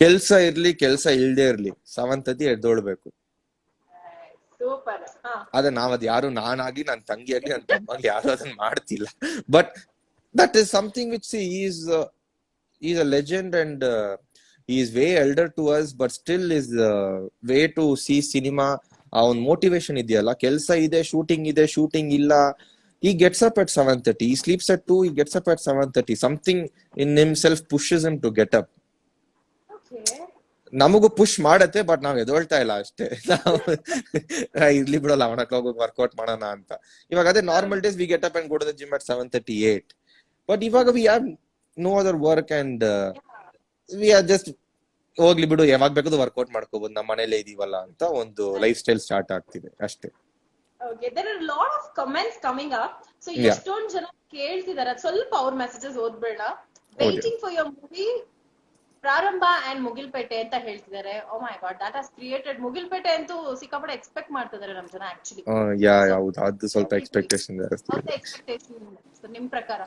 ಕೆಲ್ಸ ಇರ್ಲಿ, ಕೆಲ್ಸ ಇಲ್ದೇ ಇರ್ಲಿ, 7:30 ಎದ್ದೊಳ್ಬೇಕು. ಸೂಪರ್. ಅದೇ ನಾವದ್ ಯಾರು, ನಾನಾಗಿ ನನ್ ತಂಗಿ ಆಗ್ಲಿ ನನ್ ತಮ್ಮಾಗ್ಲಿ ಯಾರು ಅದನ್ನ ಮಾಡ್ತಿಲ್ಲ. But that is something which is a legend and is way elder to us, but still is way to see cinema. ಆ ಒಂದು ಮೋಟಿವೇಶನ್ ಇದೆಯಲ್ಲ, ಕೆಲ್ಸ ಇದೆ, ಶೂಟಿಂಗ್ ಇಲ್ಲ, he gets up at 7:30, he sleeps at 2, he gets up at 7:30. Something in himself pushes him to get up. ನಮಗೂ push ಮಾಡತ್ತೆ, but ನಾವ್ ಎದೊಳ್ತಾ ಇಲ್ಲ ಅಷ್ಟೇ. ಇರ್ಲಿ ಬಿಡೋಲ್ಲ, 11 o'clock ವರ್ಕೌಟ್ ಮಾಡೋಣ ಅಂತ. ಇವಾಗ ಅದೇ normal days we get up and go to the gym at 7:38. But ಇವಾಗ we have no other work and we are just ಹೋಗ್ಲಿ ಬಿಡು, ಯಾವಾಗ ಬೇಕಾದ್ರೂ ವರ್ಕೌಟ್ ಮಾಡ್ಕೋಬಹುದು, ನಮ್ಮ ಮನೇಲೆ ಇದೀವಲ್ಲ ಅಂತ ಒಂದು ಲೈಫ್ ಸ್ಟೈಲ್ ಸ್ಟಾರ್ಟ್ ಆಗ್ತಿದೆ ಅಷ್ಟೇ. Okay, there are a lot of comments coming up. So ಎಷ್ಟೊಂದು ಜನ ಕೇಳ್ತಿದಾರೆ, ಸ್ವಲ್ಪ ಅವ್ರ ಮೆಸೇಜಸ್ ಓದ್ಬೇಡ. Waiting for your movie Prarambha and Mugilpete ಅಂತ ಹೇಳ್ತಿದ್ದಾರೆ. Oh my god, that has created. Mugilpete ಅಂತೂ ಸಿಕ್ಕಾಪಟ್ಟೆ ಎಕ್ಸ್ಪೆಕ್ಟ್ ಮಾಡ್ತಿದ್ದಾರೆ ನಮ್ ಜನ ಆಕ್ಚುಲಿ. ಹೌದು, ಅದು ಸ್ವಲ್ಪ ಎಕ್ಸ್ಪೆಕ್ಟೇಷನ್ ನಿಮ್ ಪ್ರಕಾರ?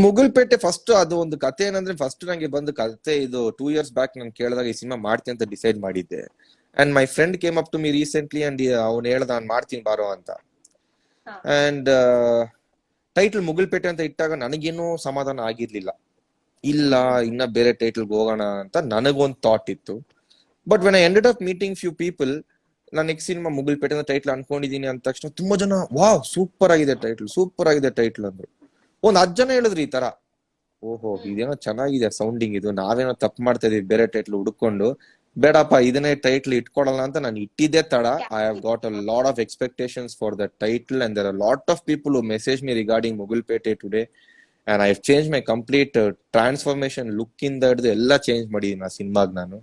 ಮುಗಿಲ್ಪೇಟೆ ಫಸ್ಟ್ ಅದು ಒಂದು ಕತೆ ಏನಂದ್ರೆ, ಫಸ್ಟ್ ನಂಗೆ ಬಂದು ಕತೆ ಇದು 2 years ಬ್ಯಾಕ್ ನಾನು ಕೇಳಿದಾಗ ಈ ಸಿನಿಮಾ ಮಾಡ್ತೀನಿ ಅಂತ ಡಿಸೈಡ್ ಮಾಡಿದ್ದೆ. And my friend came up to me recently and ಅವ್ನು ಹೇಳ್ದ ನಾನು ಮಾಡ್ತೀನಿ ಬಾರೋ ಅಂತ. ಅಂಡ್ ಟೈಟಲ್ ಮುಗಿಲ್ಪೇಟೆ ಅಂತ ಇಟ್ಟಾಗ ನನಗೇನು ಸಮಾಧಾನ ಆಗಿರ್ಲಿಲ್ಲ. ಇಲ್ಲ, ಇನ್ನ ಬೇರೆ ಟೈಟಲ್ಗೆ ಹೋಗೋಣ ಅಂತ ನನಗೊಂದು ಥಾಟ್ ಇತ್ತು. But when I ended up meeting few people, ನಾನು ನೆಕ್ಸ್ಟ್ ಸಿನಿಮಾ ಮುಗಿಲ್ಪೇಟೆ ಅಂತ ಟೈಟಲ್ ಅನ್ಕೊಂಡಿದೀನಿ ಅಂದ ತಕ್ಷಣ ತುಂಬಾ ಜನ ವಾವ್ ಸೂಪರ್ ಆಗಿದೆ ಟೈಟಲ್ ಅಂದ್ರು. 10 ಜನ ಹೇಳಿದ್ರಿ ಈ ತರ, ಓಹೋ ಇದೇನೋ ಚೆನ್ನಾಗಿದೆ ಸೌಂಡಿಂಗ್, ಇದು ನಾವೇನೋ ತಪ್ಪು ಮಾಡ್ತಾ ಇದೀವಿ ಬೇರೆ ಟೈಟಲ್ ಹುಡ್ಕೊಂಡು, ಬೇಡಪ್ಪ ಇದನ್ನೇ ಟೈಟಲ್ ಇಟ್ಕೊಳಲ್ಲ ಅಂತ ನಾನು ಇಟ್ಟಿದ್ದೆ ತಡ. I have got a lot of expectations for the title and there are lot of people who message me regarding Mugilpete today. And I've changed my complete transformation, look in that ಎಲ್ಲ change ಮಾಡಿದೀನಿ ಆ ಸಿನಿಮಾಗ್ ನಾನು.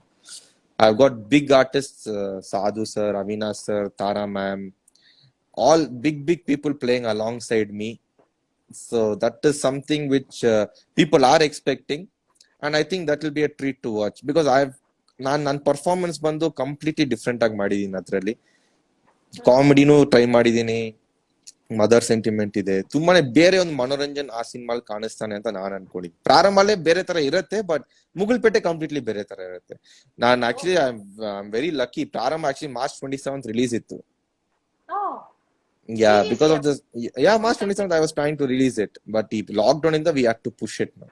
I've got big artists, Sadhu sir, Avinash sir, Tara ma'am, all big people playing alongside me. So that is something which people are expecting and I think that will be a treat to watch because ನನ್ನ performance ಬಂದು completely different ಆಗಿ ಮಾಡಿದೀನಿ. ಅದ್ರಲ್ಲಿ ಕಾಮಿಡಿನೂ try ಮಾಡಿದೀನಿ, mother sentiment ಇದೆ, ತುಂಬಾನೇ ಬೇರೆ ಒಂದು ಮನೋರಂಜನ್ ಆ ಸಿನಿಮಾಲ್ ಕಾಣಿಸ್ತಾನೆ ಅಂತ ನಾನ್ ಅನ್ಕೊಂಡಿದ್ದೆ. ಪ್ರಾರಂಭಲ್ಲೇ ಬೇರೆ ತರ ಇರುತ್ತೆ, ಬಟ್ ಮುಗಿಲ್ಪೇಟೆ ಕಂಪ್ಲೀಟ್ಲಿ ಬೇರೆ ತರ ಇರುತ್ತೆ. ನಾನು actually I am very lucky. ಪ್ರಾರಂಭ ಆಕ್ಚುಲಿ March 27th ರಿಲೀಸ್ ಇತ್ತು. Because of this, March 27th I was trying to release it, but ಈ ಲಾಕ್ಡೌನ್ ಇಂದ we had to push it now.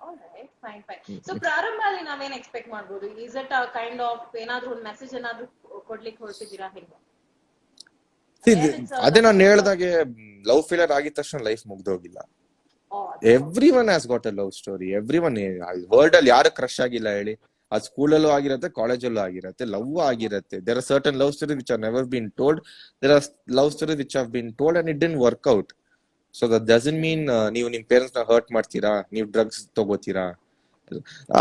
Alright, fine. So ಪ್ರಾರಂಭ ಅಲ್ಲಿ ನಾವೇನ್ expect ಮಾಡಬಹುದು? Is it a kind of ಏನಾದ್ರೂ ಒಂದು message ಏನಾದ್ರೂ ಕೊಡ್ಲಿಕ್ಕೆ ಹೊರಟಿದ್ದೀರಾ ಹೇಗೆ? ಅದೇ ನಾನು ಹೇಳ್ದಾಗೆ ಲವ್ ಫೇಲಿಯರ್ ಆಗಿದ ತಕ್ಷಣ ಲೈಫ್ ಮುಗ್ದೋಗಿಲ್ಲ. Everyone has got a love story. Everyone world ಅಲ್ಲಿ ಯಾರು ಕ್ರಶ್ ಆಗಿಲ್ಲ ಹೇಳಿ? ಅದು ಸ್ಕೂಲಲ್ಲೂ ಆಗಿರತ್ತೆ, ಕಾಲೇಜಲ್ಲೂ ಆಗಿರತ್ತೆ, ಲವ್ ಆಗಿರತ್ತೆ. There are certain love stories which are never been told, there are love stories which have been told and it didn't work out. So that doesn't mean ನೀವು ನಿಮ್ ಪೇರೆಂಟ್ಸ್ ನ ಹರ್ಟ್ ಮಾಡ್ತೀರಾ, ನೀವು ಡ್ರಗ್ಸ್ ತಗೋತೀರಾ.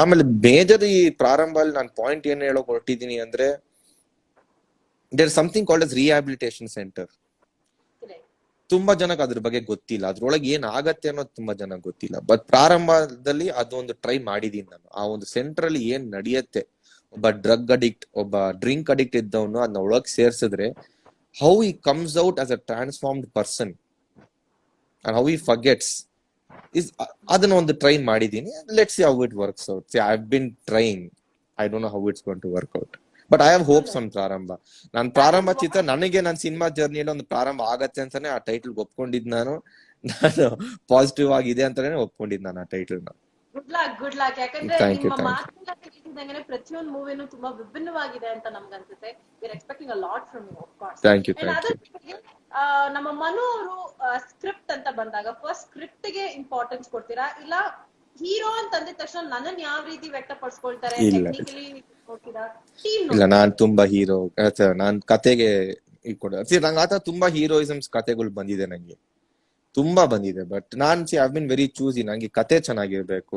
ಆಮೇಲೆ major ಈ ಪ್ರಾರಂಭದಲ್ಲಿ ನಾನು point ಏನ್ ಹೇಳೋಕ್ ಹೊರಟಿದೀನಿ ಅಂದ್ರೆ, there something called as rehabilitation centre. ತುಂಬಾ ಜನಕ್ಕೆ ಅದ್ರ ಬಗ್ಗೆ ಗೊತ್ತಿಲ್ಲ, ಅದ್ರೊಳಗೆ ಏನ್ ಆಗತ್ತೆ ಅನ್ನೋದು ತುಂಬಾ ಜನಕ್ಕೆ ಗೊತ್ತಿಲ್ಲ. ಬಟ್ ಪ್ರಾರಂಭದಲ್ಲಿ ಅದೊಂದು ಟ್ರೈ ಮಾಡಿದೀನಿ ನಾನು. ಆ ಒಂದು ಸೆಂಟರ್ ಅಲ್ಲಿ ಏನ್ ನಡೆಯತ್ತೆ, ಒಬ್ಬ ಡ್ರಗ್ ಅಡಿಕ್ಟ್, ಒಬ್ಬ ಡ್ರಿಂಕ್ ಅಡಿಕ್ಟ್ ಇದ್ದವನು ಅದನ್ನ ಒಳಗ್ ಸೇರ್ಸಿದ್ರೆ how he comes out as a transformed person and how he forgets is, ಅದನ್ನ ಒಂದು ಟ್ರೈ ಮಾಡಿದೀನಿ. Let's see how it works out. See I have been trying, I don't know how it's going to work out, but I have hopes on Prarambha. ನಾನು ಪ್ರಾರಂಭ ಚಿತ್ರ ನನಗೆ ನನ್ನ cinema ಜರ್ನಿಯಲ್ಲಿ ಒಂದು ಪ್ರಾರಂಭ ಆಗತ್ತೆ ಅಂತಾನೆ ಆ ಟೈಟಲ್ ಒಪ್ಕೊಂಡಿದ್ ನಾನು ಪಾಸಿಟಿವ್ ಆಗಿದೆ ಅಂತಾನೆ ಒಪ್ಕೊಂಡಿದ್ ನಾನು ಆ ಟೈಟಲ್ ನ. Good luck. ಯಾಕಂದ್ರೆ Thank you, ನಿಮ್ಮ thank you. ಮಾತಿನ ಪ್ರತಿಯೊಂದು ಮೂವಿನೂ ತುಂಬಾ ವಿಭಿನ್ನವಾಗಿದೆ ಅಂತ ನಮ್ಗೆ ಅನ್ಸುತ್ತೆ. We are expecting a lot from you, of course. Thank you, And thank ಅದ್ರ you. ಜೊತೆಗೆ, ನಮ್ಮ ಮನು ಅವರು ಸ್ಕ್ರಿಪ್ಟ್ ಅಂತ ಬಂದಾಗ ಫಸ್ಟ್ ಸ್ಕ್ರಿಪ್ಟ್ ಗೆ ಇಂಪಾರ್ಟೆನ್ಸ್ ಕೊಡ್ತೀರಾ, ಇಲ್ಲ ಹೀರೋ ಅಂತ ಅಂದಿದ ತಕ್ಷಣ ನನ್ನನ್ನು ಯಾವ ರೀತಿ ವ್ಯಕ್ತಪಡಿಸ್ಕೊಳ್ತಾರೆ ಇಲ್ಲ. ಟೆಕ್ನಿಕಲಿ ನೋಡ್ತೀರಾ, ಟೀಮ್ ಇಲ್ಲ, ನಾನ್ ತುಂಬಾ ಹೀರೋ, ನಾನ್ ಕತೆಗೆ ನಂಗೆ ಆತ ತುಂಬಾ ಹೀರೋಯಿಸಮ್ಸ್ ಕತೆಗಳು ಬಂದಿದೆ, ನಂಗೆ ತುಂಬಾ ಬಂದಿದೆ. But non I been very choosy. ನಂಗೆ ಕತೆ ಚೆನ್ನಾಗಿರ್ಬೇಕು,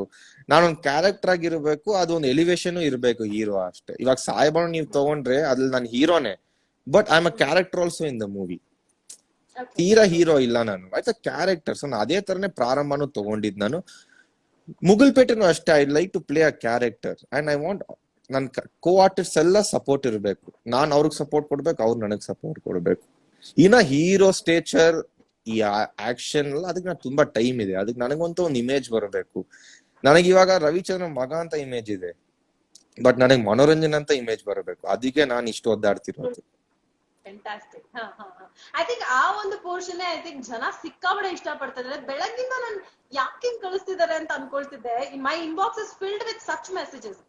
ನಾನೊಂದ್ ಕ್ಯಾರೆಕ್ಟರ್ ಆಗಿರ್ಬೇಕು, ಅದೊಂದು ಎಲಿವೇಶನ್ ಇರ್ಬೇಕು, ಹೀರೋ ಅಷ್ಟೇ. ಇವಾಗ ಸಾಯಿಬಾಣ ನೀವ್ ತಗೊಂಡ್ರೆ ಅದ್ರಲ್ಲಿ ನಾನು ಹೀರೋನೇ, but I am a character also in the movie. ತೀರಾ ಹೀರೋ ಇಲ್ಲ ನಾನು, ಆಯ್ತಾ ಕ್ಯಾರೆಕ್ಟರ್. ಸೊ ಅದೇ ತರನೇ ಪ್ರಾರಂಭನೂ ತಗೊಂಡಿದ್ ನಾನು. ಮುಗುಲ್ಪೇಟೆನೂ ಅಷ್ಟೇ, I like to play a character and I want ನನ್ ಕೋ ಆರ್ಟಿಸ್ಟ್ ಎಲ್ಲ ಸಪೋರ್ಟ್ ಇರ್ಬೇಕು. ನಾನ್ ಅವ್ರಿಗೆ ಸಪೋರ್ಟ್ ಕೊಡ್ಬೇಕು, ಅವ್ರು ನನಗ್ ಸಪೋರ್ಟ್ ಕೊಡ್ಬೇಕು. ಇನ್ನ ಹೀರೋ ಸ್ಟೇಚರ್ ಈ ಆಕ್ಷನ್ ಎಲ್ಲ ಅದಕ್ಕೆ ನಾನು ತುಂಬಾ ಟೈಮ್ ಇದೆ. ಅದಕ್ಕೆ ನನಗಂತ ಒಂದು ಇಮೇಜ್ ಬರಬೇಕು. ನನಗೆ ಇವಾಗ ರವಿಚಂದ್ರನ್ ಮಗ ಅಂತ ಇಮೇಜ್ ಇದೆ, ಬಟ್ ನನಗೆ ಮನೋರಂಜನ್ ಅಂತ ಇಮೇಜ್ ಬರಬೇಕು. ಅದಕ್ಕೆ ನಾನು ಇಷ್ಟು ಒದ್ದಾಡ್ತಿರೋದು. ಫ್ಯಾಂಟಾಸ್ಟಿಕ್. ಐ ಥಿಂಕ್ ಆ ಒಂದು ಪೋರ್ಷನ್ ಐ ಥಿಂಕ್ ಜನ ಸಿಕ್ಕಾಬಡೆ ಇಷ್ಟ ಪಡ್ತಾರೆ. ಬೆಳಗಿಂದ ನಾನು ಯಾಕೆ ಹಿಂಗ್ ಕಳಿಸ್ತಿದ್ದಾರೆ ಅಂತ ಅನ್ಕೊಳ್ತಿದ್ದೆ. My inbox is filled with such messages.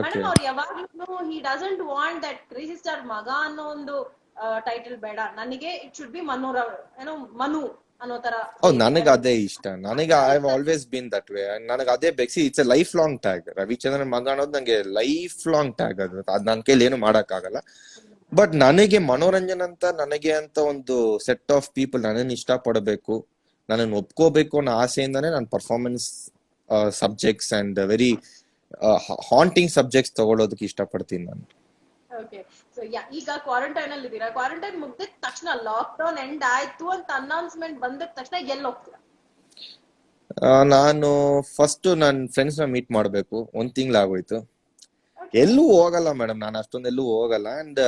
Madam ಅವ್ರು ಯಾವಾಗ್ಲೂ he doesn't want that crazy star ಮಗ ಅನ್ನೋ ಒಂದು ಟೈಟಲ್ ಬೇಡ, ನನಗೆ ಇಟ್ ಶುಡ್ ಬಿ ಮನು ಅನ್ನೋ ತರ. ನನಗೆ ಅದೇ ಇಷ್ಟ. ನನಗೆ I have always been that way. ನನಗೆ ಅದೇ ಬೇಕು. It's A life long tag. Ravichandran ಮಗ ಅನ್ನೋದು ನಂಗೆ ಲೈಫ್ ಲಾಂಗ್ ಟ್ಯಾಗ್. ಅದ್ ನನ್ ಕೈಲಿ ಏನು ಮಾಡಕ್ ಆಗಲ್ಲ. ಬಟ್ ನನಗೆ ಮನೋರಂಜನ್ ಅಂತ, ನನಗೆ ಅಂತ ಒಂದು ಸೆಟ್ ಆಫ್ ಪೀಪಲ್ ನನ್ನನ್ನು ಇಷ್ಟ ಪಡಬೇಕು, ನನ್ನನ್ನು ಒಪ್ಕೋಬೇಕು ಅನ್ನೋ ಆಸೆಯಿಂದಾನೇ ನಾನು performance subjects and very haunting subjects ತಗೊಳ್ಳೋದಕ್ಕೆ ಇಷ್ಟಪಡ್ತೀನಿ ನಾನು. ಓಕೆ, ಸೊ ಈಗ ಕ್ವಾರಂಟೈನ್ ಅಲ್ಲಿ ಇದ್ದೀರಾ. ಕ್ವಾರಂಟೈನ್ ಮುಗ್ದಿದ ತಕ್ಷಣ, ಲಾಕ್ ಡೌನ್ ಎಂಡ್ ಆಯ್ತು ಅಂತ ಅನೌನ್ಸ್ಮೆಂಟ್ ಬಂದಿದ ತಕ್ಷಣ ಎಲ್ಲಿ ಹೋಗ್ತೀರಾ? ನಾನು ಫಸ್ಟ್ ನನ್ನ ಫ್ರೆಂಡ್ಸ್ ನ ಮೀಟ್ ಮಾಡ್ಬೇಕು. 1 ತಿಂಗಳಾಗೋಯ್ತು, ಎಲ್ಲೂ ಹೋಗಲ್ಲ ಮೇಡಮ್. ನಾನು ಅಷ್ಟೊಂದೆಲ್ಲೂ ಹೋಗಲ್ಲ. ಅಂಡ್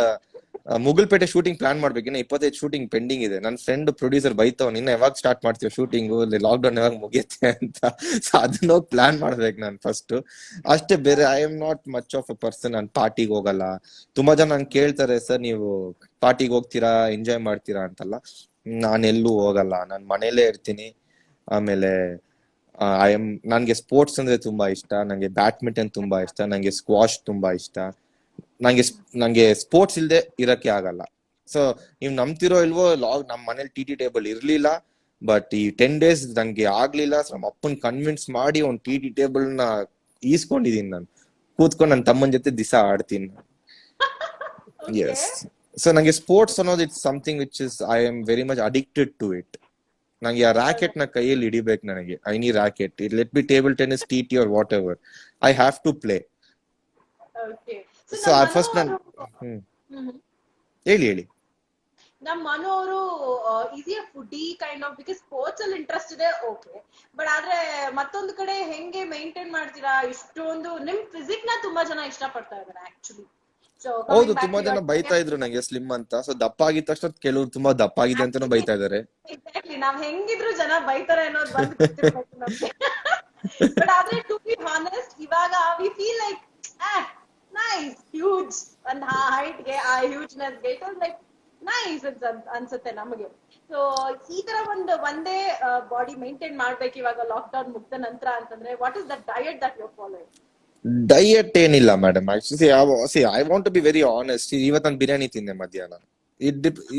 ಮುಗುಲ್ಪೇಟೆ ಶೂಟಿಂಗ್ ಪ್ಲಾನ್ ಮಾಡ್ಬೇಕು. ಇನ್ನ 25 ಶೂಟಿಂಗ್ ಪೆಂಡಿಂಗ್ ಇದೆ. ನನ್ನ ಫ್ರೆಂಡ್ ಪ್ರೊಡ್ಯೂಸರ್ ಬೈತಾವ್, ನಿನ್ನ ಯಾವಾಗ ಸ್ಟಾರ್ಟ್ ಮಾಡ್ತೀವಿ ಶೂಟಿಂಗು, ಲಾಕ್ ಡೌನ್ ಯಾವಾಗ ಮುಗಿಯುತ್ತೆ ಅಂತ. ಸೊ ಅದನ್ನ ಹೋಗಿ ಪ್ಲಾನ್ ಮಾಡ್ಬೇಕು ನಾನು ಫಸ್ಟ್ ಅಷ್ಟೇ. ಬೇರೆ I am not much of a person. ನಾನು ಪಾರ್ಟಿಗೆ ಹೋಗಲ್ಲ. ತುಂಬಾ ಜನ ನಂಗೆ ಕೇಳ್ತಾರೆ, ಸರ್ ನೀವು ಪಾರ್ಟಿಗೆ ಹೋಗ್ತೀರಾ, ಎಂಜಾಯ್ ಮಾಡ್ತೀರಾ ಅಂತಲ್ಲ. ನಾನೆಲ್ಲೂ ಹೋಗಲ್ಲ, ನಾನು ಮನೇಲೇ ಇರ್ತೀನಿ. ಆಮೇಲೆ ನನ್ಗೆ ಸ್ಪೋರ್ಟ್ಸ್ ಅಂದ್ರೆ ತುಂಬಾ ಇಷ್ಟ. ನಂಗೆ ಬ್ಯಾಡ್ಮಿಂಟನ್ ತುಂಬಾ ಇಷ್ಟ, ನಂಗೆ ಸ್ಕ್ವಾಶ್ ತುಂಬಾ ಇಷ್ಟ. ನಂಗೆ ಸ್ಪೋರ್ಟ್ಸ್ ಇಲ್ದೆ ಇರಕ್ಕೆ ಆಗಲ್ಲ. ಸೊ ನೀವ್ ನಂಬ್ತಿರೋ ಇಲ್ವೋ, ನಮ್ ಮನೇಲಿ ಟಿ ಟೇಬಲ್ ಇರ್ಲಿಲ್ಲ. ಬಟ್ ಈ 10 days ನಂಗೆ ಆಗ್ಲಿಲ್ಲ. ಸೊ ನಮ್ಮ ಅಪ್ಪನ್ ಕನ್ವಿನ್ಸ್ ಮಾಡಿ ಒಂದ್ ಟಿ ಟೇಬಲ್ ನ ಈಸ್ಕೊಂಡಿದೀನಿ. ನಾನು ಕೂತ್ಕೊಂಡು ನನ್ನ ತಮ್ಮನ ಜೊತೆ ದಿಸ ಆಡ್ತೀನಿ. ಎಸ್. ಸೊ ನಂಗೆ ಸ್ಪೋರ್ಟ್ಸ್ ಅನ್ನೋದು it's something which is I am very much addicted to it. ನಂಗೆ ಆ ರಾಕೆಟ್ ನ ಕೈಯಲ್ಲಿ ಹಿಡಿಬೇಕು. ನನಗೆ I need racket. It let be table tennis, TT or whatever, I have to play. So first ನಾನು ಹೇಳಿ ನಮ್ ಮನು ಅವರು easy foodie kind of, because sports ಅಲ್ಲಿ ಇಂಟ್ರೆಸ್ಟ್ ಇದೆ, ಓಕೆ. ಬಟ್ ಆದ್ರೆ ಮತ್ತೊಂದು ಕಡೆ ಹೆಂಗೆ ಮೇಂಟೈನ್ ಮಾಡ್ತೀರಾ ಇಷ್ಟೊಂದು? ನಿಮ್ ಫಿಸಿಕ್ ನ ತುಂಬಾ ಜನ ಇಷ್ಟ ಪಡ್ತಾ ಇದಾರೆ ಆಕ್ಚುಲಿ. ಹೌದು, ತುಂಬಾ ಜನ ಬೈತಾ ಇದ್ರು ನಂಗೆ ಸ್ಲಿಮ್ ಅಂತ. ಸೊ ದಪ್ಪ ಆಗಿದ ತಕ್ಷಣ ಕೆಲವ್ರು ತುಂಬಾ ದಪ್ಪ ಆಗಿದೆ ಅಂತಾನು ಬೈತಾ ಇದಾರೆ. ಎಕ್ಸಾಕ್ಟ್ಲಿ, ನಾವ್ ಹೆಂಗಿದ್ರು ಜನ ಬೈತಾರೆ ಅನ್ನೋದು ಬಂದು ನಮ್ಗೆ. ಬಟ್ ಆದ್ರೆ ಟು ಬಿ ಹಾನೆಸ್ಟ್, ಇವಾಗ we feel like nice, huge ಒಂದ್ ಹೈಟ್ ಗೆ, ಆ ಹ್ಯೂಜ್ನೆಸ್ ಗೆ ಇಟ್ ವಾಸ್ ಲೈಕ್ ನೈಸ್ ಅನ್ಸುತ್ತೆ ನಮಗೆ. ಸೊ ಈ ತರ ಒಂದೇ ಬಾಡಿ ಮೇಂಟೈನ್ ಮಾಡ್ಬೇಕು ಇವಾಗ ಲಾಕ್ ಡೌನ್ ಮುಗ್ದ ನಂತರ ಅಂತಂದ್ರೆ, what is the diet that you following? Diet ಏನಿಲ್ಲ madam. Actually I want to be very honest. ಇವತ್ತು ನಾನು ಬಿರಿಯಾನಿ ತಿಂದೆ ಮಧ್ಯಾಹ್ನ.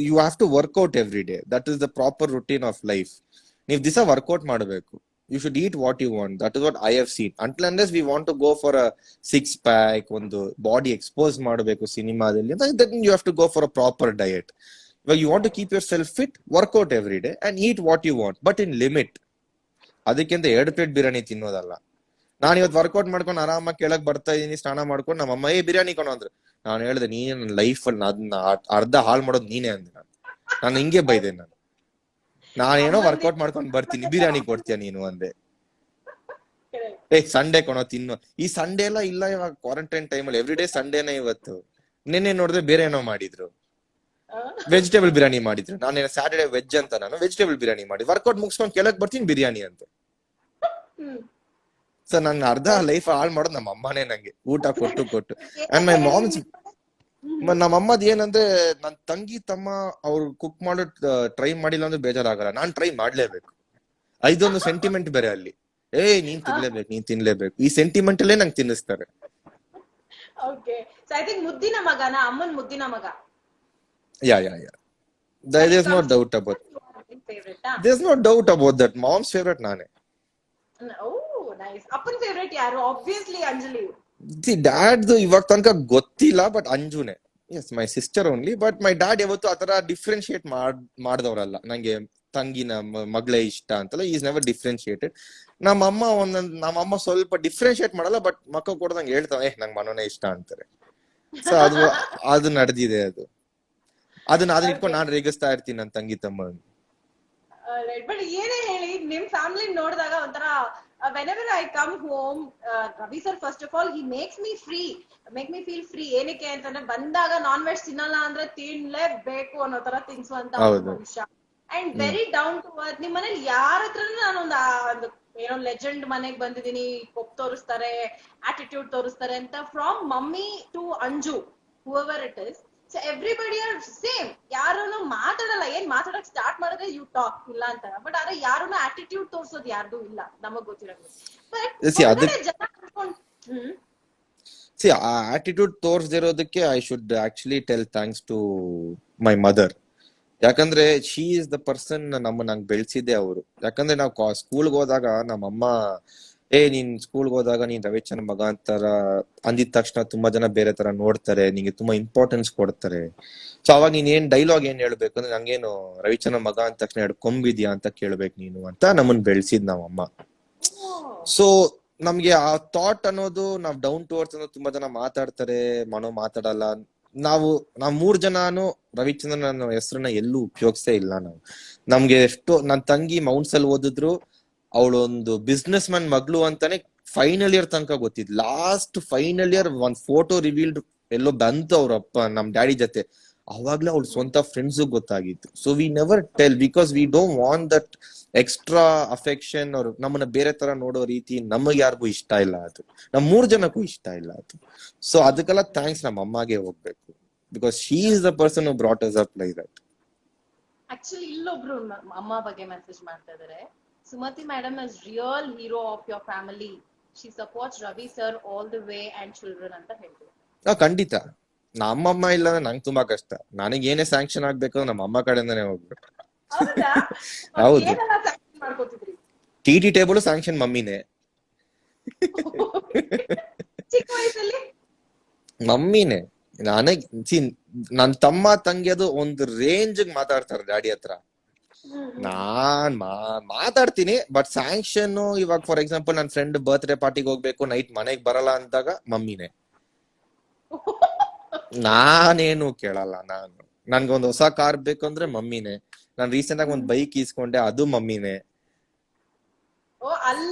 You have to workout every day. That is the proper routine of life. ನೀವು ದಿವಸ ವರ್ಕೌಟ್ ಮಾಡಬೇಕು. You should eat what you want. That is what I have seen. Until unless we want to go for a six pack, ಒಂದು body expose ಮಾಡಬೇಕು ಸಿನಿಮಾದಲ್ಲಿ, then you have to go for a proper diet. Well, you want to keep yourself fit, work out every day and eat what you want, but in limit. ಅದಕ್ಕಿಂತ 2 plate biryani ತಿನ್ನೋದಲ್ಲ. ನಾನು ಇವತ್ತು workout ಮಾಡ್ಕೊಂಡು ಆರಾಮಾಗಿ ಕೆಳಗ್ ಬರ್ತಾ ಇದೀನಿ, ಸ್ನಾನ ಮಾಡ್ಕೊಂಡು ನಮ್ಮ ಅಮ್ಮ ಬಿರಿಯಾನಿ ಕೊಡು ಅಂದ್ರೆ ನಾನು ಹೇಳ್ದೆ, ನೀನೇ ನನ್ನ ಲೈಫ್ ಅಲ್ಲಿ ಅದನ್ನ ಅರ್ಧ ಹಾಳು ಮಾಡೋದು ನೀನೇ ಅಂದೆ. ನಾನು ಹಿಂಗೆ ಬೈದೆ. ನಾನೇನೋ ವರ್ಕೌಟ್ ಮಾಡ್ಕೊಂಡು ಬರ್ತೀನಿ, ಬಿರಿಯಾನಿ ಕೊಡ್ತೀಯ ನೀನು ಅಂದೆ. ಸಂಡೇ ಕೊನೋ ತಿನ್ನು. ಈ ಸಂಡೇ ಎಲ್ಲ ಇಲ್ಲ, ಇವಾಗ ಕ್ವಾರಂಟೈನ್ ಟೈಮಲ್ಲಿ ಎವ್ರಿ ಡೇ ಸಂಡೇನೇ. ಇವತ್ತು ನಿನ್ನೆ ನೋಡಿದ್ರೆ ಬೇರೆ ಏನೋ ಮಾಡಿದ್ರು, ವೆಜಿಟೇಬಲ್ ಬಿರಿಯಾನಿ ಮಾಡಿದ್ರು. ನಾನೇನೋ ಸ್ಯಾಟರ್ಡೇ ವೆಜ್ ಅಂತ ನಾನು ವೆಜಿಟೇಬಲ್ ಬಿರಿಯಾನಿ ಮಾಡಿ ವರ್ಕೌಟ್ ಮುಗಿಸ್ಕೊಂಡು ಕೆಳಗ್ ಬರ್ತೀನಿ ಬಿರಿಯಾನಿ ಅಂತ. ಸೊ ನಂಗೆ ಅರ್ಧ ಲೈಫ್ ಹಾಳು ಮಾಡೋದು ನಮ್ಮ ಅಮ್ಮನೇ, ನಂಗೆ ಊಟ ಕೊಟ್ಟು. ಅಂಡ್ ಮೈ ಮಾಮ್ಸ್, ನಮ್ಮ ಅಮ್ಮದ್ ಏನಂದ್ರೆ ನನ್ ತಂಗಿ ತಮ್ಮ ಅವ್ರು ಕುಕ್ ಮಾಡೋ ಟ್ರೈ ಮಾಡಿಲ್ಲ ಅಂದ್ರೆ ಬೇಜಾರಾಗಲ್ಲ, ನಾನ್ ಟ್ರೈ ಮಾಡ್ಲೇಬೇಕು. ಇದೊಂದು ಸೆಂಟಿಮೆಂಟ್ ಬೇರೆ ಅಲ್ಲಿ. ನೀನ್ ತಿನ್ಲೇಬೇಕು ಈ ಸೆಂಟಿಮೆಂಟ್ ಅಲ್ಲೇ ನಂಗೆ ತಿನ್ನಿಸ್ತಾರೆ. ಮುದ್ದಿನ ಮಗನ ಅಮ್ಮನ್ ಮುದ್ದಿನ ಮಗ. Yeah. There's no doubt about that. Mom's favorite ನಾನೇ. Nice. ಅಪ್ಪನ್ ಫೇವರೇಟ್ ಯಾರು? Obviously ಅಂಜಲಿ. ಡ್ಯಾಡ್ ಇವಾಗ ತನಕ ಗೊತ್ತಿಲ್ಲ, ಬಟ್ ಅಂಜುನೆ. Yes, my sister only. But my dad ಯಾವತ್ತು ಆತರ ಡಿಫ್ರೆನ್ಶಿಯೇಟ್ ಮಾಡ್ದವ್ರಲ್ಲ. ನಂಗೆ ತಂಗಿನ ಮಗಳೇ ಇಷ್ಟ ಅಂತಲ್ಲ, ಈಸ್ ನೆವರ್ ಡಿಫ್ರೆನ್ಶಿಯೇಟೆಡ್. ನಮ್ಮಮ್ಮ ಸ್ವಲ್ಪ ಡಿಫ್ರೆನ್ಶಿಯೇಟ್ ಮಾಡಲ್ಲ, ಬಟ್ ಮಕ್ಕ ಕೂಡ ನಂಗೆ ಹೇಳ್ತಾವೆ ನಂಗೆ ಮನೋನೇ ಇಷ್ಟ ಅಂತಾರೆ. ಸೊ ಅದು ನಡೆದಿದೆ. ಅದನ್ನ ಇಟ್ಕೊಂಡು ನಾನು ರೇಗಿಸ್ತಾ ಇರ್ತೀನಿ ನನ್ನ ತಂಗಿ ತಮ್ಮ. ಬಟ್ ಏನೇ ಹೇಳಿ ನಿಮ್ ಫ್ಯಾಮಿಲಿ ನೋಡಿದಾಗ ಒಂಥರ whenever I come home, Ravi sir first of all he make me feel free. ಏನಕ್ಕೆ ಅಂತಂದ್ರೆ ಬಂದಾಗ ನಾನ್ ವೆಜ್ ತಿನ್ನಲ್ಲ ಅಂದ್ರೆ ತಿನ್ಲೇಬೇಕು ಅನ್ನೋ ತರ ತಿನ್ಸುವಂತ ಮನುಷ್ಯ. And very down to earth. ನಿಮ್ ಮನೇಲಿ ಯಾರ ಹತ್ರನೂ ನಾನು ಒಂದು ಏನೋ ಲೆಜೆಂಡ್ ಮನೆಗ್ ಬಂದಿದೀನಿ, ಕೊಪ್ ತೋರಿಸ್ತಾರೆ, ಆಟಿಟ್ಯೂಡ್ ತೋರಿಸ್ತಾರೆ ಅಂತ, from mummy to Anju, whoever it is. So everybody are same. ಯಾರೂನು ಮಾತಾಡಲ್ಲ. ಏನ್ ಮಾತಾಡಕ್ ಸ್ಟಾರ್ಟ್ ಮಾಡಿದ್ರೆ ಯು ಟಾಕ್ ಇಲ್ಲ ಅಂತ. ಬಟ್ ಆದ್ರೆ ಯಾರೂನು ಆಟಿಟ್ಯೂಡ್ ತೋರ್ಸೋದು ಯಾರ್ದು ಇಲ್ಲ ನಮಗ್ ಗೊತ್ತಿರಂಗೆ. ಆಟಿಟ್ಯೂಡ್ ತೋರ್ಸ್ದಿರೋದಕ್ಕೆ I should actually tell thanks to my mother. ಯಾಕಂದ್ರೆ ಶಿ ಇಸ್ ದ ಪರ್ಸನ್ ನಂಗೆ ಬೆಳ್ಸಿದ್ದೆ ಅವರು. ಯಾಕಂದ್ರೆ ನಾವು ಸ್ಕೂಲ್ಗೆ ಹೋದಾಗ ನಮ್ಮಮ್ಮ ನೀನ್ ಸ್ಕೂಲ್ಗೆ ಹೋದಾಗ ನೀನ್ ರವಿಚಂದ್ರ ಮಗ ಅಂತಾರ ಅಂದಿದ ತಕ್ಷಣ ತುಂಬಾ ಜನ ಬೇರೆ ತರ ನೋಡ್ತಾರೆ, ನಿಂಗೆ ತುಂಬಾ ಇಂಪಾರ್ಟೆನ್ಸ್ ಕೊಡ್ತಾರೆ. ಸೊ ಅವಾಗ ನೀನ್ ಡೈಲಾಗ್ ಏನ್ ಹೇಳ್ಬೇಕು ಅಂದ್ರೆ, ನಂಗೇನು ರವಿಚಂದ್ರ ಮಗ ಅಂದ ತಕ್ಷಣ ಕೊಂಬಿದ್ಯಾ ಅಂತ ಕೇಳ್ಬೇಕು ನೀನು ಅಂತ ನಮ್ಮನ್ ಬೆಳ್ಸಿದ್ ನಮ್ಮಮ್ಮ. ಸೊ ನಮ್ಗೆ ಆ ಥಾಟ್ ಅನ್ನೋದು, ನಾವ್ ಡೌನ್ ಟು ಅರ್ತ್ ಅನ್ನೋದು ತುಂಬಾ ಜನ ಮಾತಾಡ್ತಾರೆ, ಮಾತಾಡಲ್ಲ. ನಾವು 3 ಜನನು ರವಿಚಂದ್ರನ್ ನನ್ನ ಹೆಸರನ್ನ ಎಲ್ಲೂ ಉಪಯೋಗಿಸೇ ಇಲ್ಲ ನಾವು. ನಮ್ಗೆ ಎಷ್ಟೋ ನನ್ನ ತಂಗಿ ಮೌಂಟ್ಸ್ ಅಲ್ಲಿ ಓದಿದ್ರು, ಅವಳೊಂದು ಬಿಸ್ನೆಸ್ ಮ್ಯಾನ್ ಮಗಳು ಅಂತಾನೆ ಫೈನಲ್ ಇಯರ್ ತನಕ ಗೊತ್ತಿದ್. ಲಾಸ್ಟ್ ಫೈನಲ್ ಇಯರ್ ಒಂದ್ ಫೋಟೋ ರಿವೀಲ್ಡ್ ಎಲ್ಲೋ ಬಂತು ಅವ್ರಪ್ಪ ನಮ್ ಡ್ಯಾಡಿ ಜೊತೆ, ಅವಾಗ್ಲೇ ಅವ್ಳ ಸ್ವಂತ ಫ್ರೆಂಡ್ಸ್ ಗೊತ್ತಾಗಿತ್ತು. So we never tell, because we don't want that extra affection. ಅವ್ರು ನಮ್ಮನ್ನ ಬೇರೆ ತರ ನೋಡೋ ರೀತಿ ನಮಗ್ ಯಾರಿಗೂ ಇಷ್ಟ ಇಲ್ಲ. ಅದು 3 ಜನಕ್ಕೂ ಇಷ್ಟ ಇಲ್ಲ ಅದು. ಸೊ ಅದಕ್ಕೆಲ್ಲ ಥ್ಯಾಂಕ್ಸ್ ನಮ್ಮ ಅಮ್ಮಗೆ ಹೋಗ್ಬೇಕು, because she is the person who brought us up like that. Actually ಇಲ್ಲೊಬ್ರು ಅಮ್ಮ ಬಗ್ಗೆ ಮೆಸೇಜ್ ಮಾಡ್ತಾ ಇದಾರೆ. Sumati madam is real hero of your family. She supports Ravi sir all the way and children ಅಂತ ಹೇಳ್ತಾರೆ. ಖಂಡಿತ. ನಮ್ಮಮ್ಮ ಇಲ್ಲ ಅಂದ್ರೆ ನಂಗೆ ತುಂಬಾ ಕಷ್ಟ. ನನಗೆ ಏನೇ ಸ್ಯಾಂಕ್ಷನ್ ಆಗ್ಬೇಕು ನಮ್ಮ ಅಮ್ಮ ಕಡೆಯಿಂದಾನೆ ಹೋಗ್ಬೇಕು. ಹೌದು. ಟಿಟಿ ಟೇಬಲ್ ಸ್ಯಾಂಕ್ಷನ್ ಮಮ್ಮಿನೇ. ಚಿಕ್ಕ ವಯಸ್ಸಲ್ಲಿ ಮಮ್ಮಿನೇ. ನನ್ ತಮ್ಮ ತಂಗಿ ಅದು ಒಂದು ರೇಂಜ್ ಮಾತಾಡ್ತಾರೆ ಡ್ಯಾಡಿ ಹತ್ರ. ನಾನ್ ಮಾತಾಡ್ತೀನಿ, ಬಟ್ ಸ್ಯಾಂಕ್ಷನ್ ಇವಾಗ ಫಾರ್ ಎಕ್ಸಾಂಪಲ್ ನನ್ನ ಫ್ರೆಂಡ್ ಬರ್ತ್ಡೇ ಪಾರ್ಟಿಗೆ ಹೋಗ್ಬೇಕು, ನೈಟ್ ಮನೆಗ್ ಬರಲ್ಲ ಅಂದಾಗ ಮಮ್ಮಿನೇ. ನಾನೇನು ಕೇಳಲ್ಲ. ನನ್ಗೊಂದ್ ಹೊಸ ಕಾರ್ ಬೇಕು ಅಂದ್ರೆ ಮಮ್ಮಿನೇ. ನಾನ್ ರೀಸೆಂಟ್ ಆಗಿ ಒಂದ್ ಬೈಕ್ ಈಸ್ಕೊಂಡೆ, ಅದು ಮಮ್ಮಿನೇ.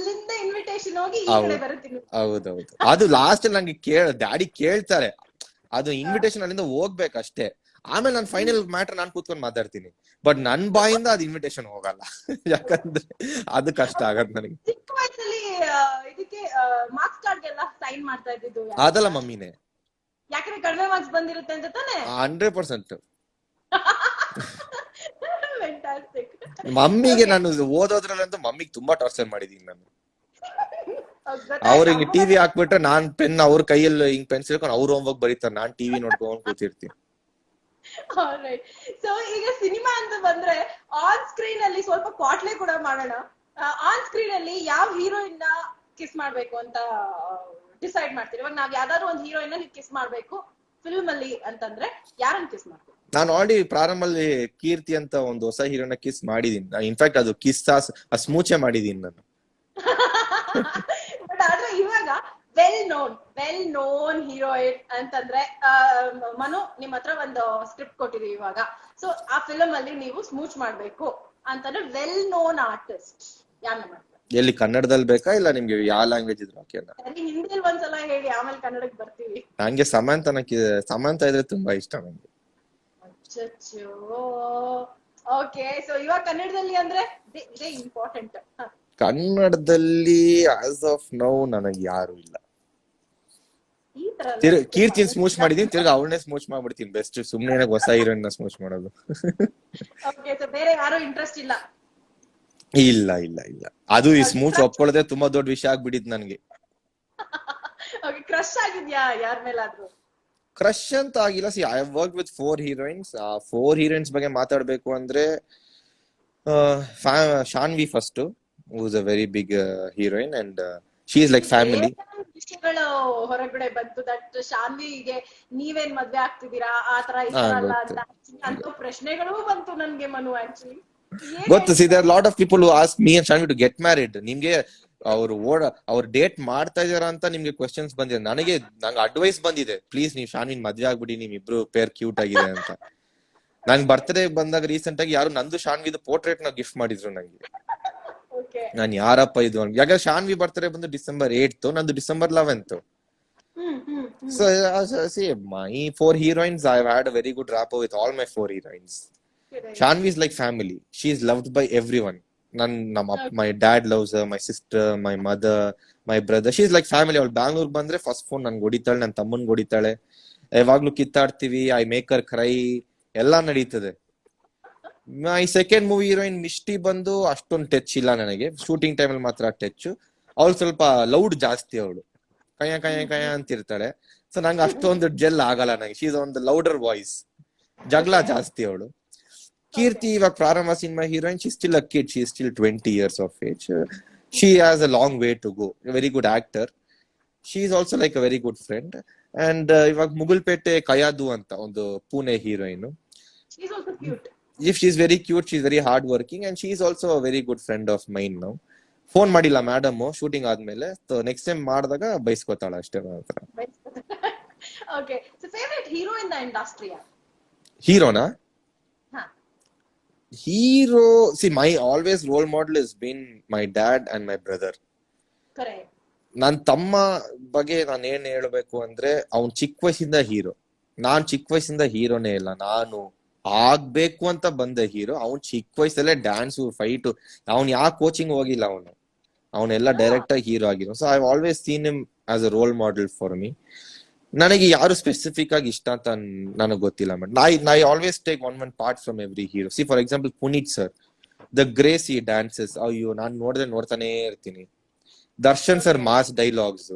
ಹೌದೌದು. ಅದು ಲಾಸ್ಟ್ ಅಲ್ಲಿ ನಂಗೆ ಡ್ಯಾಡಿ ಕೇಳ್ತಾರೆ, ಅದು ಇನ್ವಿಟೇಷನ್ ಅಲ್ಲಿಂದ ಹೋಗ್ಬೇಕಷ್ಟೇ. ಆಮೇಲೆ ನಾನು ಫೈನಲ್ ಮ್ಯಾಟರ್ ನಾನ್ ಕೂತ್ಕೊಂಡು ಮಾತಾಡ್ತೀನಿ, ಬಟ್ ನನ್ ಬಾಯಿಂದ ಅದು ಇನ್ವಿಟೇಷನ್ ಹೋಗಲ್ಲ. ಯಾಕಂದ್ರೆ ಅದು ಕಷ್ಟ ಆಗತ್ ನನಗೆ. ಚಿಕ್ಕ ವಯಸ್ಸಲ್ಲಿ ಇದಕ್ಕೆ ಮಾರ್ಕ್ಸ್ ಕಾರ್ಡ್ಗೆಲ್ಲ ಸೈನ್ ಮಾಡ್ತಾ ಇದ್ದಿದ್ದು ಅದೆಲ್ಲ ಮಮ್ಮಿನೇ. ಯಾಕಂದ್ರೆ ಕಡಿಮೆ ಮಾರ್ಕ್ಸ್ ಬಂದಿರುತ್ತೆ ಅಂತ ತಾನೆ. 100%. ಮಮ್ಮಿಗೆ ನಾನು ಓದೋದ್ರಲ್ಲಂತೂ ಮಮ್ಮಿಗೆ ತುಂಬಾ ಟಾರ್ಚರ್ ಮಾಡಿದೀನಿ ನಾನು. ಅವ್ರ ಹಿಂಗ್ ಟಿವಿ ಹಾಕ್ಬಿಟ್ರೆ ನಾನ್ ಪೆನ್ ಅವ್ರ ಕೈಯಲ್ಲಿ ಹಿಂಗ್ ಪೆನ್ಸಿಲ್ ಹಿಡ್ಕೊಂಡು ಅವ್ರ ಹೋಮ್ವರ್ಕ್ ಬರೀತಾರೆ, ನಾನ್ ಟಿವಿ ನೋಡ್ಕೊಂಡು ಕೂತಿರ್ತೀನಿ. ಸೊ ಈಗ ಸಿನಿಮಾ ಅಂತ ಬಂದ್ರೆ ಆನ್ ಸ್ಕ್ರೀನ್ ಅಲ್ಲಿ ಸ್ವಲ್ಪ ಕ್ವಾಟ್ಲೆ ಕೂಡ ಮಾಡೋಣ. ಆನ್ ಸ್ಕ್ರೀನ್ ಅಲ್ಲಿ ಯಾವ ಹೀರೋಯಿನ್ ನ ಕಿಸ್ ಮಾಡ್ಬೇಕು ಅಂತ ಡಿಸೈಡ್ ಮಾಡ್ತೀರಿ? ಇವಾಗ ನಾವ್ ಯಾವ್ದಾದ್ರು ಒಂದ್ ಹೀರೋಯಿನ್ ನೀವು ಕಿಸ್ ಮಾಡ್ಬೇಕು ಫಿಲ್ಮ್ ಅಲ್ಲಿ ಅಂತಂದ್ರೆ ಯಾರನ್ನ ಕಿಸ್ ಮಾಡ್ತೀವಿ? ನಾನು ಆಲ್ರೆಡಿ ಪ್ರಾರಂಭದಲ್ಲಿ ಕೀರ್ತಿ ಅಂತ ಒಂದು ಹೊಸ ಹೀರೋನ ಕಿಸ್ ಮಾಡಿದೀನಿ. ಇನ್ಫ್ಯಾಕ್ಟ್ ಅದು ಕಿಸ್ ಸ್ಮೂಚೆ ಮಾಡಿದೀನಿ ನಾನು. ಬಟ್ ಆದ್ರೆ ಇವಾಗ ವೆಲ್ ನೋನ್ ಹೀರೋಯಿನ್ ಅಂತಂದ್ರೆ ಮನು ನಿಮ್ ಹತ್ರ ಒಂದು ಸ್ಕ್ರಿಪ್ಟ್ ಕೊಟ್ಟಿದೀವಿ ಇವಾಗ. ಸೊ ಆ ಫಿಲಮ್ ಅಲ್ಲಿ ನೀವು ಸ್ಮೂಚ್ ಮಾಡ್ಬೇಕು ಅಂತಂದ್ರೆ ವೆಲ್ ನೋನ್ ಆರ್ಟಿಸ್ಟ್ ಯಾರನ್ನ ಮಾಡ್ತಾರೆ? ಎಲ್ಲಿ ಕನ್ನಡದಲ್ಲಿ ಬೇಕಾ ಇಲ್ಲ ನಿಮ್ಗೆ ಯಾವ ಲ್ಯಾಂಗ್ವೇಜ್ ಇದ್ರು ಓಕೆನಾ? ಸರಿ, ಹಿಂದಿಲ್ ಒಂದ್ಸಲ ಹೇಳಿ, ಆಮೇಲೆ ಕನ್ನಡಕ್ಕೆ ಬರ್ತೀವಿ. ನಂಗೆ ಸಮಂತ ಇದ್ರೆ ತುಂಬಾ ಇಷ್ಟ ನಂಗೆ. ಅಚ್ಚಚ್ಚೋ, ಓಕೆ. ಸೊ ಇವಾಗ ಕನ್ನಡದಲ್ಲಿ ಅಂದ್ರೆ ಇದೇ ಇಂಪಾರ್ಟೆಂಟ್. ಕನ್ನಡದಲ್ಲಿ ಆಸ್ ಆಫ್ ನೌ ನನಗೆ ಯಾರು ಇಲ್ಲ. ಈ ತರ ಕೀರ್ತಿನ್ ಸ್ಮೂಚ್ ಮಾಡಿದೀನಿ, ತಿರ್ಗಿ ಅವಳನ್ನೇ ಸ್ಮೂಚ್ ಮಾಡ್ಬಿಡ್ತೀನಿ. ಬೆಸ್ಟ್ ಸುಮ್ನೆ ಹೊಸ ಹೀರೋಯಿನ್ ಸ್ಮೂಚ್ ಮಾಡೋದು. ಓಕೆ. ಸೊ ಬೇರೆ ಯಾರು ಇಂಟ್ರೆಸ್ಟ್ ಇಲ್ಲ? ಇಲ್ಲ ಇಲ್ಲ ಇಲ್ಲ, ಅದು ಈ ಸ್ಮೂಚ್ ಒಪ್ಕೊಳ್ಳೋದೇ ತುಂಬಾ ದೊಡ್ಡ ವಿಷಯ ಆಗ್ಬಿಟ್ಟಿದ್ ನನ್ಗೆ. ಓಕೆ. ಕ್ರಶ್ ಆಗಿದ್ಯಾ ಯಾರ ಮೇಲಾದ್ರೂ? ಕ್ರಶ್ ಅಂತ ಆಗಿಲ್ಲ. See I work with 4 heroines. ಆ 4 ಹೀರೋಯಿನ್ಸ್ ಬಗ್ಗೆ ಮಾತಾಡ್ಬೇಕು ಅಂದ್ರೆ Shanvi first, who is a very big heroine and she is like family. ವಿಷಯಗಳು ಹೊರಗಡೆ ಬಂತು ದಟ್ ಶಾನ್ವಿಗೆ ನೀವೇನ್ ಮದ್ವೆ ಆಗ್ತಿದ್ದೀರಾ ಆತರ ಇಷ್ಟ ಅಲ್ಲ ಅಂತ ಪ್ರಶ್ನೆಗಳು ಬಂತು ನನ್ಗೆ ಮನು. ಆಕ್ಚುಲಿ ಗೊತ್ತು, see there lot of people who ask me and Shanvi to get married. ನಿಮ್ಗೆ ಅವ್ರು ಡೇಟ್ ಮಾಡ್ತಾ ಇದಾರಾ ಅಂತ ನಿಮ್ಗೆ ಕ್ವೆಶ್ಚನ್ಸ್ ಬಂದಿದೆ. ನಂಗೆ ಅಡ್ವೈಸ್ ಬಂದಿದೆ, ಪ್ಲೀಸ್ ನೀವು ಶಾನ್ವಿನ್ ಮದ್ವೆ ಆಗ್ಬಿಡಿ, ನಿಮ್ ಇಬ್ರು ಪೇರ್ ಕ್ಯೂಟ್ ಆಗಿದೆ ಅಂತ. ನಂಗೆ ಬರ್ತ್ಡೇ ಬಂದಾಗ ರೀಸೆಂಟ್ ಆಗಿ ಯಾರು ನಂದು ಶಾನ್ವಿದು ಪೋರ್ಟ್ರೇಟ್ ನ ಗಿಫ್ಟ್ ಮಾಡಿದ್ರು ನಂಗೆ. ನಾನ್ ಯಾರಪ್ಪ ಇದು, ಯಾಕಂದ್ರೆ ಶಾನ್ವಿ ಬರ್ತ್ಡೇ ಬಂದು December 8th, ನಂದು December 11th. So see, my 4 heroines, I've had a very good rapport with all my 4 heroines. Shanvi is like family. She is loved by everyone. My dad loves her, my sister, my mother, my brother. She is like family. ಅವಳು ಬ್ಯಾಂಗ್ಳೂರ್ ಬಂದ್ರೆ first phone ನನ್ಗೆ ಹೊಡಿತಾಳೆ, ನನ್ನ ತಮ್ಮನ್ ಹೊಡಿತಾಳೆ, ಯಾವಾಗ್ಲೂ ಕಿತ್ತಾಡ್ತೀವಿ, I make Har CRY, ಎಲ್ಲಾ ನಡೀತದೆ. My second movie heroine ಮಿಷ್ಟಿ ಬಂದು ಅಷ್ಟೊಂದು touch ಇಲ್ಲ ನನಗೆ, ಶೂಟಿಂಗ್ ಟೈಮಲ್ಲಿ ಮಾತ್ರ ಟಚ್. ಅವಳು ಸ್ವಲ್ಪ ಲೌಡ್ ಜಾಸ್ತಿ, ಅವಳು ಕಯ ಅಂತಿರ್ತಾಳೆ. ಸೊ ನಂಗೆ ಅಷ್ಟೊಂದು ಜೆಲ್ ಆಗಲ್ಲ ನಂಗೆ. She is on the louder voice, ಜಗಳ ಜಾಸ್ತಿ ಅವಳು. ಕೀರ್ತಿ ಇವಾಗ ಪ್ರಾರಂಭ cinema heroine, she still a kid, she still 20 years of age. She has a long way to go. A very good actor. She is also like a very good friend. And ಇವಾಗ ಮುಗುಲ್ಪೇಟೆ ಕಯಾದು ಅಂತ ಒಂದು Pune heroine. She is also cute. If she is very cute, she is very hard working and she is also a very good friend of mine now. Phone ಮಾಡಿಲ್ಲ madam shooting ಆದ್ಮೇಲೆ, next time ಮಾಡಿದಾಗ ಬೈಸ್ಕೊತಾಳ ಅಷ್ಟೇ ಮಾತ್ರ. Okay. So favourite hero in the industry? ಹೀರೋನಾ? Hero, see my always role model is been my dad and my brother. Correct. ನನ್ ತಮ್ಮ ಬಗ್ಗೆ ನಾನು ಏನ್ ಹೇಳ್ಬೇಕು ಅಂದ್ರೆ, ಅವ್ನ್ ಚಿಕ್ಕ ವಯಸ್ಸಿಂದ ಹೀರೋ. ನಾನ್ ಚಿಕ್ಕ ವಯಸ್ಸಿಂದ ಹೀರೋನೇ ಇಲ್ಲ, ನಾನು ಆಗ್ಬೇಕು ಅಂತ ಬಂದ ಹೀರೋ. ಅವ್ನ್ ಚಿಕ್ಕ ವಯಸ್ಸಲ್ಲೇ ಡ್ಯಾನ್ಸು, ಫೈಟು, ಅವ್ನ್ ಯಾವ ಕೋಚಿಂಗ್ ಹೋಗಿಲ್ಲ, ಅವನೆಲ್ಲ ಡೈರೆಕ್ಟ್ ಆಗಿ ಹೀರೋ ಆಗಿರೋ. So I always seen him as a role model for me. ನನಗೆ ಯಾರು ಸ್ಪೆಸಿಫಿಕ್ ಆಗಿ ಇಷ್ಟ ಅಂತ ನನಗೆ ಗೊತ್ತಿಲ್ಲ. But I always take one part from every hero. See for example Puneeth sir, the grace ಈ ಡ್ಯಾನ್ಸಸ್, ಅಯ್ಯೋ ನಾನ್ ನೋಡ್ತಾನೆ ಇರ್ತೀನಿ. Darshan sir mass dialogues,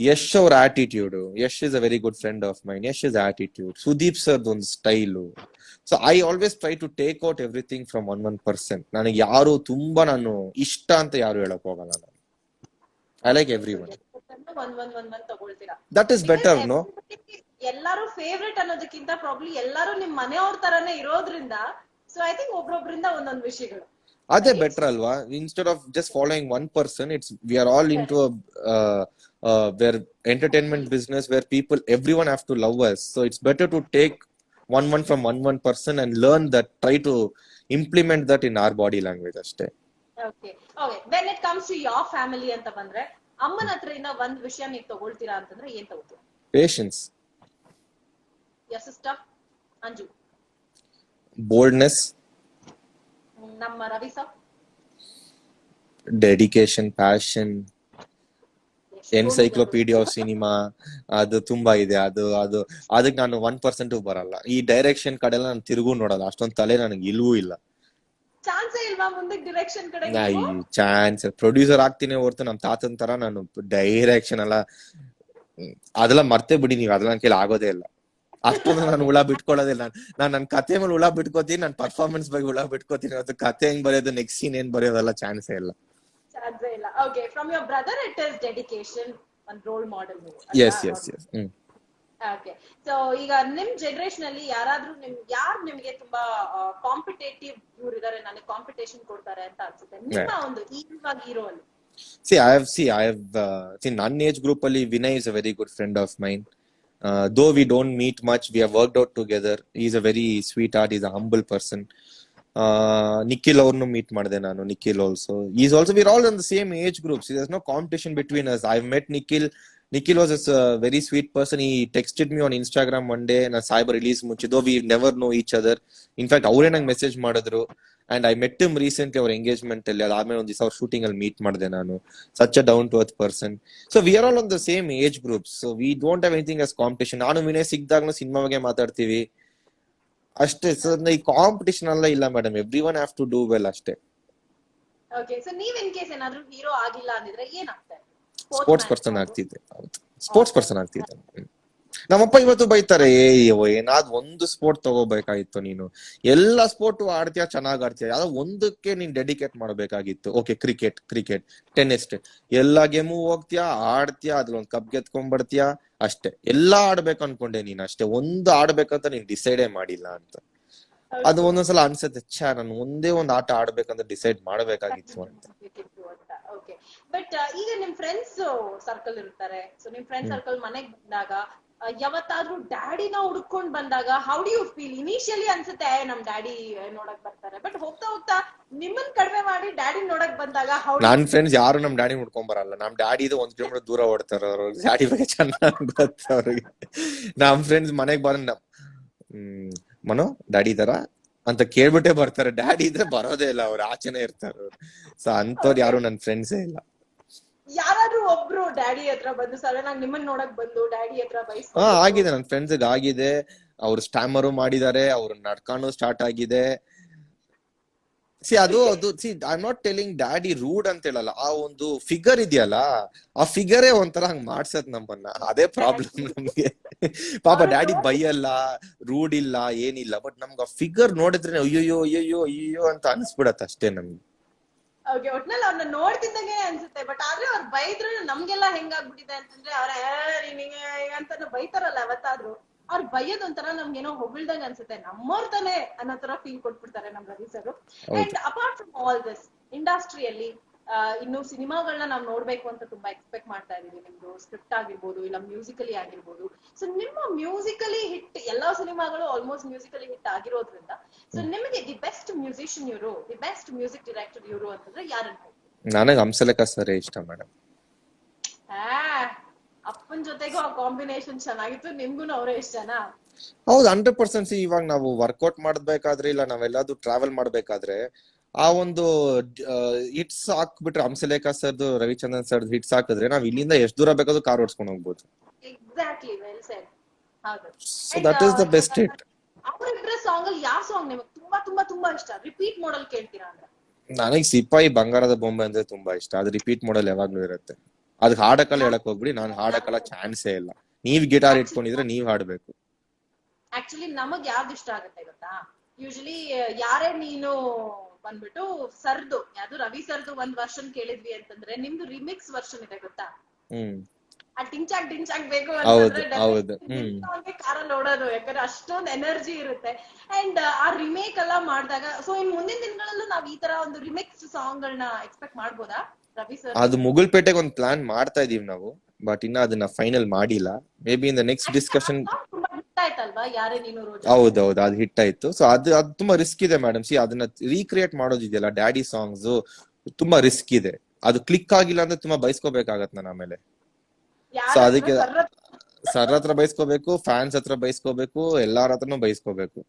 Yash ಅವ್ರ attitude. Yash is a very good friend of mine. Yash is attitude. Sudeep ಸರ್ದ್ ಒಂದು style. So I always try to take out everything from one person. ನನಗೆ ಯಾರು ತುಂಬಾ ನಾನು ಇಷ್ಟ ಅಂತ ಯಾರು ಹೇಳಕ್ ಹೋಗಲ್ಲ ನಾನು. I like every one. That is better, no? ಎಲ್ಲಾರು ಫೇವ್ರೆಟ್ ಅನ್ನೋದಕ್ಕಿಂತ ಪ್ರಾಬ್ಲಿ ಎಲ್ಲಾರು ನಿಮ್ ಮನೆಯವ್ರ ತರಾನೇ ಇರೋದ್ರಿಂದ, ಸೊ ಐ ಥಿಂಕ್ ಒಬ್ರೊಬ್ರಿಂದ ಒಂದೊಂದು ವಿಷಯಗಳು ಅದೇ ಬೆಟರ್ ಅಲ್ವಾ? Instead of just following one person, it's we are all into where entertainment business where people, everyone have to love us. So it's better to take one from one person and learn that, try to implement that in our body language ಅಷ್ಟೇ. Okay. When it comes to your family ಅಂತ ಬಂದ್ರೆ, ಅಮ್ಮನ ಹತ್ರದಿಂದ ಒಂದ್ ವಿಷಯ ನೀವು ತಗೊಳ್ತೀರಾ ಅಂತಂದ್ರೆ ಏನ್ ತಗೋತೀರಾ? Patience. Your sister Anju? Boldness. ನಮ್ಮ Ravi sir? Dedication, passion. Encyclopaedia of cinema, ಅದು ತುಂಬಾ ಇದೆ. ಅದಕ್ಕೆ ನಾನು 1% ಬರಲ್ಲ. ಈ ಡೈರೆಕ್ಷನ್ ಕಡೆ ಎಲ್ಲ ನಾನು ತಿರುಗು ನೋಡಲ್ಲ, ಅಷ್ಟೊಂದು ತಲೆ ನನಗೆ ಇಲ್ವೂ ಇಲ್ಲ. ಚಾನ್ಸೇ ಇಲ್ವಾ ಮುಂದಕ್ಕೆ ಡೈರೆಕ್ಷನ್ ಕಡೆ? ಚಾನ್ಸ್, ಪ್ರೊಡ್ಯೂಸರ್ ಆಗ್ತೀನಿ ಹೊರತು ನಮ್ ತಾತನ್ ತರ ನಾನು ಡೈರೆಕ್ಷನ್ ಎಲ್ಲ ಅದೆಲ್ಲ ಮರ್ತೇ ಬಿಡಿ ನೀವು, ಅದೆಲ್ಲ ಕೈಲಿ ಆಗೋದೇ ಇಲ್ಲ. ಅಷ್ಟೊಂದು ನಾನು ಹುಳ ಬಿಟ್ಕೊಳ್ಳೋದಿಲ್ಲ. ನಾನು ನನ್ನ ಕತೆ ಮೇಲೆ ಹುಳ ಬಿಟ್ಕೋತೀನಿ, ನನ್ನ ಪರ್ಫಾರ್ಮೆನ್ಸ್ ಬಗ್ಗೆ ಹುಳ ಬಿಟ್ಕೋತೀನಿ. ಅದು ಕತೆ ಹೆಂಗ್ ಬರೆಯೋದು, ನೆಕ್ಸ್ಟ್ ಸೀನ್ ಏನ್ ಬರೆಯೋದಲ್ಲ ಚಾನ್ಸೇ ಇಲ್ಲ. ಸಾಧ್ಯ ಇಲ್ಲ. Okay, from your brother it is dedication, ಒಂದು role model. Yes yes yes. Okay, so ಈಗ ನಿಮ್ ಜನರೇಷನ್ ಅಲ್ಲಿ ಯಾರಾದ್ರೂ ಯಾರು ನಿಮ್ಗೆ ತುಂಬಾ ಕಾಂಪಿಟೇಟಿವ್ ಇವ್ರು ಇದಾರೆ, ನನಗೆ ಕಾಂಪಿಟೇಷನ್ ಕೊಡ್ತಾರೆ ಅಂತ ಅನ್ಸುತ್ತೆ ನಿಮ್ಮ ಒಂದು ಇವಾಗ ಹೀರೋ ಅಲ್ಲಿ? I have see ನನ್ನ ಏಜ್ ಗ್ರೂಪ್ ಅಲ್ಲಿ Vinay is a very good friend of mine. Though we don't meet much, we have worked out together. He is a very sweetheart, he is a humble person. Nikhil ಅವ್ರನ್ನು meet ಮಾಡಿದೆ ನಾನು. Nikhil also, we're all in the same age group. See, there's no competition between us. I've met Nikhil. Nikhil was a very sweet person. He texted me on Instagram one day na cyber release munche, though we never know each other. In fact, ಅವರೇ ನಂಗೆ message ಮಾಡಿದ್ರು. And I met him recently our engagement ಅಲ್ಲಿ. ಅದಾದ್ಮೇಲೆ ಒಂದ್ ದಿವಸ ಅವ್ರ shooting ಅಲ್ಲಿ meet ಮಾಡಿದೆ ನಾನು. Such a down to earth person. So we are all on the same age groups. So we don't have anything as competition. ನಾನು Vinay ಸಿಕ್ದಾಗ್ಲೂ cinema ಬಗ್ಗೆ ಮಾತಾಡ್ತೀವಿ ಅಷ್ಟೇ. ಸೊ ಈ ಕಾಂಪಿಟಿಷನ್ ಎಲ್ಲ ಇಲ್ಲ madam. Every one have to do well ಅಷ್ಟೇ. Okay, so ನೀವ್ in case ಏನಾದ್ರೂ ಹೀರೋ ಆಗಿಲ್ಲ ಅಂದಿದ್ರೆ ಏನಾಗ್ತಾರೆ? ಸ್ಪೋರ್ಟ್ಸ್ ಪರ್ಸನ್ ಆಗ್ತಿದ್ದೆ. ಸ್ಪೋರ್ಟ್ಸ್ ಪರ್ಸನ್ ಆಗ್ತಿದ್ದೆ. ನಮ್ಮಪ್ಪ ಇವತ್ತು ಬೈತಾರೆ, ಏನಾದ್ ಒಂದು ಸ್ಪೋರ್ಟ್ ತಗೋಬೇಕಾಗಿತ್ತು ನೀನು. ಎಲ್ಲಾ ಸ್ಪೋರ್ಟ್ ಆಡ್ತೀಯಾ, ಚೆನ್ನಾಗ್ ಆಡ್ತೀಯಾ, ಯಾವ್ದೋ ಒಂದಕ್ಕೆ ನೀನ್ ಡೆಡಿಕೇಟ್ ಮಾಡ್ಬೇಕಾಗಿತ್ತು. ಓಕೆ, ಕ್ರಿಕೆಟ್, ಟೆನ್ನಿಸ್, ಎಲ್ಲಾ ಗೇಮು ಹೋಗ್ತೀಯಾ, ಆಡ್ತೀಯಾ, ಅದ್ರೊಂದ್ ಕಪ್ ಗೆದ್ಕೊಂಡ್ಬರ್ತೀಯಾ ಅಷ್ಟೇ. ಎಲ್ಲಾ ಆಡ್ಬೇಕು ಅನ್ಕೊಂಡೆ ನೀನ್, ಅಷ್ಟೇ ಒಂದು ಆಡ್ಬೇಕಂತ ನೀನ್ ಡಿಸೈಡೇ ಮಾಡಿಲ್ಲ ಅಂತ. ಅದು ಒಂದೊಂದ್ಸಲ ಅನ್ಸುತ್ತೆ, ನಾನು ಒಂದೇ ಒಂದ್ ಆಟ ಆಡ್ಬೇಕಂತ ಡಿಸೈಡ್ ಮಾಡ್ಬೇಕಾಗಿತ್ತು ಅಂತ. ಓಕೆ, ಬಟ್ ಈಗ ನಿಮ್ ಫ್ರೆಂಡ್ಸ್ ಸರ್ಕಲ್ ಇರ್ತಾರೆ. ಸೊ ನಿಮ್ ಫ್ರೆಂಡ್ ಸರ್ಕಲ್ ಮನೆಗ್ ಬಂದಾಗ ಯಾವತ್ತಾದ್ರೂ ಡ್ಯಾಡಿನ ಹುಡ್ಕೊಂಡ್ ಬಂದಾಗ how do you feel? Initially ಅನ್ಸುತ್ತೆ ನಮ್ ಡ್ಯಾಡಿ ನೋಡಕ್ ಬರ್ತಾರೆ, ಬಟ್ ಹೋಗ್ತಾ ಹೋಗ್ತಾ ನಿಮ್ಮನ್ ಕಡಿಮೆ ಮಾಡಿ ಡ್ಯಾಡಿ ನೋಡಕ್ ಬಂದಾಗ ನನ್ ಫ್ರೆಂಡ್ಸ್ ಯಾರು ನಮ್ ಡ್ಯಾಡಿ ಹುಡ್ಕೊಂಡ್ ಬರಲ್ಲ. ನಮ್ ಡ್ಯಾಡಿ ಇದು 1 ಕಿಲೋಮೀಟರ್ ದೂರ ಓಡ್ತಾರ ಅವ್ರು. ಡ್ಯಾಡಿ ಬಗ್ಗೆ ಚೆನ್ನಾಗ್ ಗೊತ್ತ ಅವ್ರಿಗೆ. ನಮ್ ಫ್ರೆಂಡ್ಸ್ ಮನೆಗ್ ಬಂದ ಮನೋ ಡ್ಯಾಡಿ ತರ ಅಂತ ಕೇಳ್ಬಿಟ್ಟೆ ಬರ್ತಾರೆ. ಡ್ಯಾಡಿ ಇದ್ರೆ ಬರೋದೇ ಇಲ್ಲ, ಅವ್ರು ಆಚೆನೆ ಇರ್ತಾರ. ಸೊ ಅಂತವ್ರು ಯಾರು ನನ್ ಫ್ರೆಂಡ್ಸೇ ಇಲ್ಲ. ಯಾರಾದ್ರೂ ಒಬ್ರು ಡ್ಯಾಡಿ ಹತ್ರ ಬಂದು ಸಡನ್ ಆಗಿ ನಿಮ್ಮನ್ನ ನೋಡಕ್ ಬಂದು ಡ್ಯಾಡಿ ಹತ್ರ ಆಗಿದೆ, ನನ್ ಫ್ರೆಂಡ್ಸ್ ಆಗಿದೆ. ಅವ್ರು ಸ್ಟ್ಯಾಮರು ಮಾಡಿದ್ದಾರೆ, ಅವ್ರು ನಡ್ಕೊಂಡು ಸ್ಟಾರ್ಟ್ ಆಗಿದೆ. ಅದು I am not telling daddy rude ಅಂತ ಹೇಳಲ್ಲ. ಆ ಒಂದು ಫಿಗರ್ ಇದೆಯಲ್ಲ, ಆ ಫಿಗರೇ ಒಂಥರ ಹಂಗ್ ಮಾಡ್ಸತ್ ನಮ್ಮನ್ನ. ಅದೇ ಪ್ರಾಬ್ಲಮ್ ನಮ್ಗೆ. ಪಾಪ ಡ್ಯಾಡಿ ಬೈಯಲ್ಲ, ರೂಡ್ ಇಲ್ಲ, ಏನಿಲ್ಲ, ಬಟ್ ನಮ್ಗೆ ಆ ಫಿಗರ್ ನೋಡಿದ್ರೆ ಅಯ್ಯೋ ಅಂತ ಅನ್ಸ್ಬಿಡತ್ ಅಷ್ಟೇ ನಮ್ಗೆ. ಒಟ್ನಲ್ಲಿ ಅವ್ರನ್ನ ನೋಡ್ತಿದ್ದಂಗೆ ಅನ್ಸುತ್ತೆ. ಬಟ್ ಆದ್ರೆ ಅವ್ರು ಬೈದ್ರು ನಮ್ಗೆಲ್ಲ ಹೆಂಗಾಗ್ಬಿಟ್ಟಿದೆ ಅಂತಂದ್ರೆ ಅವ್ರ ಅಂತ ಬೈತಾರಲ್ಲ ಯಾವತ್ತಾದ್ರೂ, ಅವ್ರು ಬೈಯೋದ್ ಒಂಥರ ನಮ್ಗೇನೋ ಹೊಗಳ್ದಂಗ ಅನ್ಸುತ್ತೆ. ನಮ್ಮವ್ರ ತಾನೆ ಅನ್ನೋ ತರ ಫೀಲ್ ಕೊಟ್ಬಿಡ್ತಾರೆ ನಮ್ Ravi sir. And apart from all this, ಇಂಡಸ್ಟ್ರಿಯಲ್ಲಿ ಇನ್ನು ಸಿನಿಮಾಗಳನ್ನ ನಾವ್ ನೋಡ್ಬೇಕು ಅಂತ ತುಂಬಾ ಎಕ್ಸ್ಪೆಕ್ಟ್ ಮಾಡ್ತಾ ಇದೀವಿ. ನಿಮ್ದು ಸ್ಕ್ರಿಪ್ಟ್ ಆಗಿರ್ಬೋದು, ಇಲ್ಲ ಮ್ಯೂಸಿಕಲಿ ಆಗಿರ್ಬೋದು. ಸೊ ನಿಮ್ಮ ಮ್ಯೂಸಿಕಲಿ ಹಿಟ್ ಎಲ್ಲಾ ಸಿನಿಮಾಗಳು ಆಲ್ಮೋಸ್ಟ್ ಮ್ಯೂಸಿಕಲಿ ಹಿಟ್ ಆಗಿರೋದ್ರಿಂದ, ಸೊ ನಿಮಗೆ ದಿ ಬೆಸ್ಟ್ ಮ್ಯೂಸಿಷಿಯನ್ ಇವರು, ದಿ ಬೆಸ್ಟ್ ಮ್ಯೂಸಿಕ್ ಡೈರೆಕ್ಟರ್ ಇವರು ಅಂತಂದ್ರೆ ಯಾರನ್ನ? ನನಗೆ ಹಂಸಲೇಖ ಸರ್ ಇಷ್ಟ ಮೇಡಮ್. ಅಪ್ಪನ್ ಜೊತೆಗೂ ಆ ಕಾಂಬಿನೇಷನ್ ಚೆನ್ನಾಗಿತ್ತು, ನಿಮ್ಗೂ ಅವರೇ ಇಷ್ಟನಾ? ಹೌದು, 100%. ಇವಾಗ ನಾವು ವರ್ಕೌಟ್ ಮಾಡ್ಬೇಕಾದ್ರೆ, ಇಲ್ಲ ನಾವೆಲ್ಲಾದ್ರೂ ಟ್ರಾವೆಲ್ ಮಾಡ್ಬೇಕಾದ್ರೆ, ಆ ಒಂದು ಹಿಟ್ಸ್ ಹಾಕ್ಬಿಟ್ರೆ ಹಂಸಲೇಖ ಸರ್ದು, ರವಿಚಂದ್ರನ್ ಸರ್ ಹಿಟ್ಸ್ ಹಾಕಿದ್ರೆ ನಾವ್ ಇಲ್ಲಿಂದ ಎಷ್ಟು ದೂರ ಬೇಕಾದ್ರೂ ಕಾರ್ ಓಡಿಸ್ಕೊಂಡು ಹೋಗ್ಬೋದು. Exactly, well said. ಹೌದು, so that is the best hit. ಅವರಿಬ್ಬರ ಸಾಂಗ್ ಅಲ್ಲಿ ಯಾವ ಸಾಂಗ್ ನಿಮಗೆ ತುಂಬಾ ತುಂಬಾ ತುಂಬಾ ಇಷ್ಟ? ರಿಪೀಟ್ ಮೋಡಲ್ ಕೇಳ್ತೀರಾ ಅಂದ್ರೆ? ನನಗೆ ಸಿಪಾಯಿ ಬಂಗಾರದ ಬೊಂಬೆ ಅಂದ್ರೆ ತುಂಬಾ ಇಷ್ಟ. ಅದು ರಿಪೀಟ್ ಮೋಡಲ್ ಯಾವಾಗ್ಲೂ ಇರುತ್ತೆ. ಅದಕ್ಕೆ ಹಾಡಕಲ್ಲ ಹೇಳಕ್ ಹೋಗ್ಬಿಡಿ, ನಾನು ಹಾಡಕಲ್ಲ ಚಾನ್ಸೇ ಇಲ್ಲ. ನೀವ್ ಗಿಟಾರ್ ಇಟ್ಕೊಂಡಿದ್ರೆ ನೀವ್ ಹಾಡ್ಬೇಕು. ಆಕ್ಚುಲಿ ನಮಗ್ ಯಾವ್ದು ಇಷ್ಟ ಆಗುತ್ತೆ ಗೊತ್ತಾ? ಯೂಶಲಿ ಯಾರೇ ನೀನು ಬಂದ್ಬಿಟ್ಟು ಸರ್ದು ಯಾವ್ದು ರವಿ ಸರ್ದು ಒಂದ್ ವರ್ಷನ್ ಕೇಳಿದ್ವಿ ಅಂತಂದ್ರೆ, ನಿಮ್ದು ರಿಮಿಕ್ಸ್ ವರ್ಷನ್ ಇದೆ ಗೊತ್ತಾ? ಆ ಟಿಂಚಾಕ್ ಬೇಕು ಅಂತಂದ್ರೆ ಕಾರಲ್ಲಿ ಓಡೋದು, ಯಾಕಂದ್ರೆ ಅಷ್ಟೊಂದು ಎನರ್ಜಿ ಇರುತ್ತೆ. ಅಂಡ್ ಆ ರಿಮೇಕ್ ಎಲ್ಲ ಮಾಡಿದಾಗ, ಸೊ ಇನ್ ಮುಂದಿನ ದಿನಗಳಲ್ಲೂ ನಾವ್ ಈ ತರ ಒಂದು ರಿಮಿಕ್ಸ್ ಸಾಂಗ್ ಗಳನ್ನ ಎಕ್ಸ್ಪೆಕ್ಟ್ ಮಾಡ್ಬೋದಾ ರವಿ ಸರ್? ಅದು ಮುಗುಲ್ಪೇಟೆಗೆ ಒಂದು ಪ್ಲಾನ್ ಮಾಡ್ತಾ ಇದೀವಿ ನಾವು, ಬಟ್ ಇನ್ನ ಅದನ್ನ ಫೈನಲ್ ಮಾಡಿಲ್ಲ. May be in the next discussion. ಹೌದೌದು, ಅದು ಹಿಟ್ ಆಯ್ತು. ಸೊ ಅದು ತುಂಬಾ ರಿಸ್ಕ್ ಇದೆ ಮೇಡಮ್. ಸಿ ಅದನ್ನ ರೀಕ್ರಿಯೇಟ್ ಮಾಡೋದಿದೆಯಲ್ಲ, ಡ್ಯಾಡಿ ಸಾಂಗ್ಸ್ ತುಂಬಾ ರಿಸ್ಕ್ ಇದೆ. ಅದು ಕ್ಲಿಕ್ ಆಗಿಲ್ಲ ಅಂದ್ರೆ ತುಂಬಾ ಬೈಸ್ಕೋಬೇಕಾಗತ್ ನಾನು ಆಮೇಲೆ. ಸೊ ಅದಕ್ಕೆ ಸರ್ ಹತ್ರ ಬೈಸ್ಕೋಬೇಕು, ಫ್ಯಾನ್ಸ್ ಹತ್ರ ಬೈಸ್ಕೋಬೇಕು, ಎಲ್ಲಾರ ಹತ್ರನು ಬೈಸ್ಕೋಬೇಕು.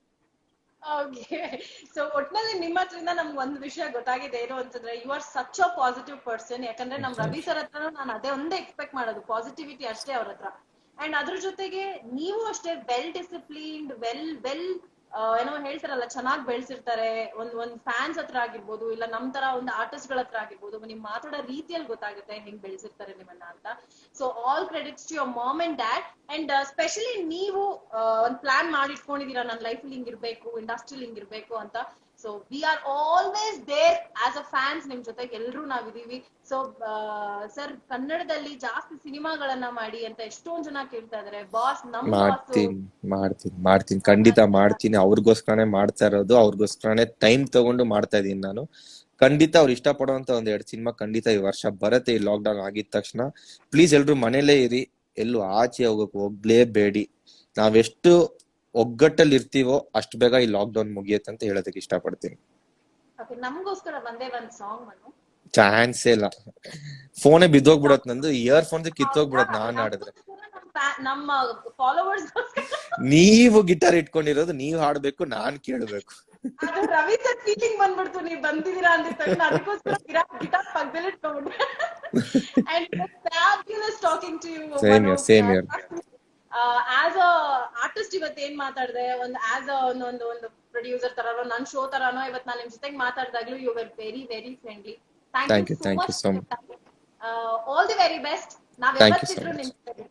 ಸೊ ಒಟ್ನಲ್ಲಿ ನಿಮ್ಮ ಹತ್ರದಿಂದ ನಮ್ಗೆ ಒಂದ್ ವಿಷಯ ಗೊತ್ತಾಗಿದೆ ಏನು ಅಂತಂದ್ರೆ, you are such a positive person. ಯಾಕಂದ್ರೆ ನಮ್ ರವಿ ಸರ್ ಹತ್ರನು ನಾನು ಅದೇ ಒಂದೇ ಎಕ್ಸ್ಪೆಕ್ಟ್ ಮಾಡೋದು, ಪಾಸಿಟಿವಿಟಿ ಅಷ್ಟೇ ಅವ್ರ ಹತ್ರ. ಅಂಡ್ ಅದ್ರ ಜೊತೆಗೆ ನೀವು ಅಷ್ಟೇ ವೆಲ್ ಡಿಸಿಪ್ಲಿನ್ಡ್, ವೆಲ್ ಏನೋ ಹೇಳ್ತಾರಲ್ಲ ಚೆನ್ನಾಗಿ ಬೆಳೆಸಿರ್ತಾರೆ, ಒಂದ್ ಫ್ಯಾನ್ಸ್ ಹತ್ರ ಆಗಿರ್ಬೋದು, ಇಲ್ಲ ನಮ್ ತರ ಒಂದು ಆರ್ಟಿಸ್ಟ್ ಗಳ ಹತ್ರ ಆಗಿರ್ಬೋದು, ನಿಮ್ ಮಾತಾಡೋ ರೀತಿಯಲ್ಲಿ ಗೊತ್ತಾಗುತ್ತೆ ಹೆಂಗ್ ಬೆಳೆಸಿರ್ತಾರೆ ನಿಮ್ಮನ್ನ ಅಂತ. So all credits to your mom and dad. And specially ನೀವು ಒಂದ್ ಪ್ಲಾನ್ ಮಾಡಿಟ್ಕೊಂಡಿದೀರಾ ನನ್ನ ಲೈಫಲ್ಲಿ ಹಿಂಗಿರ್ಬೇಕು, ಇಂಡಸ್ಟ್ರಿಯಲ್ಲಿ ಹಿಂಗಿರ್ಬೇಕು ಅಂತ. So we are always there as a fans, ನಿಮ್ ಜೊತೆಗೆ ಎಲ್ರು ನಾವಿದೀವಿ. ಸೊ ಸರ್, ಕನ್ನಡದಲ್ಲಿ ಜಾಸ್ತಿ ಸಿನಿಮಾಗಳನ್ನ ಮಾಡಿ ಅಂತ ಎಷ್ಟೊಂದ್ ಜನ ಕೇಳ್ತಾ ಇದಾರೆ. ಬಾಸ್, ನಮ್ ಮಾಡ್ತೀನಿ ಖಂಡಿತ ಮಾಡ್ತೀನಿ. ಅವ್ರಿಗೋಸ್ಕರನೇ ಮಾಡ್ತಾ ಇರೋದು, ಅವ್ರಿಗೋಸ್ಕರನೇ ಟೈಮ್ ತಗೊಂಡು ಮಾಡ್ತಾ ಇದೀನಿ ನಾನು. ಖಂಡಿತ ಅವ್ರು ಇಷ್ಟಪಡುವಂತ 1-2 ಸಿನಿಮಾ ಖಂಡಿತ ಈ ವರ್ಷ ಬರುತ್ತೆ. ಈ ಲಾಕ್ ಡೌನ್ ಆಗಿದ ತಕ್ಷಣ ಪ್ಲೀಸ್ ಎಲ್ರು ಮನೇಲೇ ಇರಿ, ಎಲ್ಲೂ ಆಚೆ ಹೋಗ್ಲೇಬೇಡಿ. ನಾವೆಷ್ಟು ಒಗ್ಗಟ್ಟಲ್ಲಿ ಇರ್ತೀವೋ ಅಷ್ಟು ಬೇಗ ಈ ಲಾಕ್ ಡೌನ್ ಮುಗಿಯುತ್ತೆ ಅಂತ ಹೇಳೋದಕ್ಕೆ ಇಷ್ಟಪಡ್ತೀನಿ. ನಮಗೋಸ್ಕರ ಒಂದೇ ಒಂದ್ ಸಾಂಗ್ ಅನ್ನು. ಚಾನ್ಸೇ ಇಲ್ಲ, ಫೋನೇ ಬಿದ್ದೋಗ್ಬಿಡತ್, ನಂದು ಇಯರ್ ಫೋನ್ಸ್ ಕಿತ್ತೋಗ್ಬಿಡತ್ ನಾನ್ ಆಡಿದ್ರೆ. ನಮ್ಮ ಫಾಲೋವರ್ಸ್ ನೀವು ಗಿಟಾರ್ ಇಟ್ಕೊಂಡಿರೋದು, ನೀವ್ ಹಾಡ್ಬೇಕು, ನಾನ್ ಕೇಳ್ಬೇಕು. ಅದು ರವಿ ಸರ್ ಫೀಲಿಂಗ್ ಬಂದ್ಬಿಡ್ತು ನೀವ್ ಬಂದಿದೀರಾ ಅಂದಿದ ತಕ್ಷಣ. ಅದಕ್ಕೋಸ್ಕರ ಗಿಟಾರ್ ಪಕ್ಕದಲ್ಲಿ ಇಟ್ಕೊಂಡ್ಬಿಟ್ಟೆ. And fabulous talking to you. Same here. As a artist ಇವತ್ತು ಏನ್ ಮಾತಾಡಿದೆ, ಆಸ್ ಅ ಒಂದು ಪ್ರೊಡ್ಯೂಸರ್ ತರನೋ, ನನ್ ಶೋ ತರನೋ, ಇವತ್ತು ನಾನು ನಿಮ್ ಜೊತೆಗೆ ಮಾತಾಡಿದಾಗ್ಲೂ you were very very friendly. Thank you so much. All the very best. ನಾವ್ ಯಾವತ್ತಿದ್ರು ನಿಮ್ ಜೊತೆ.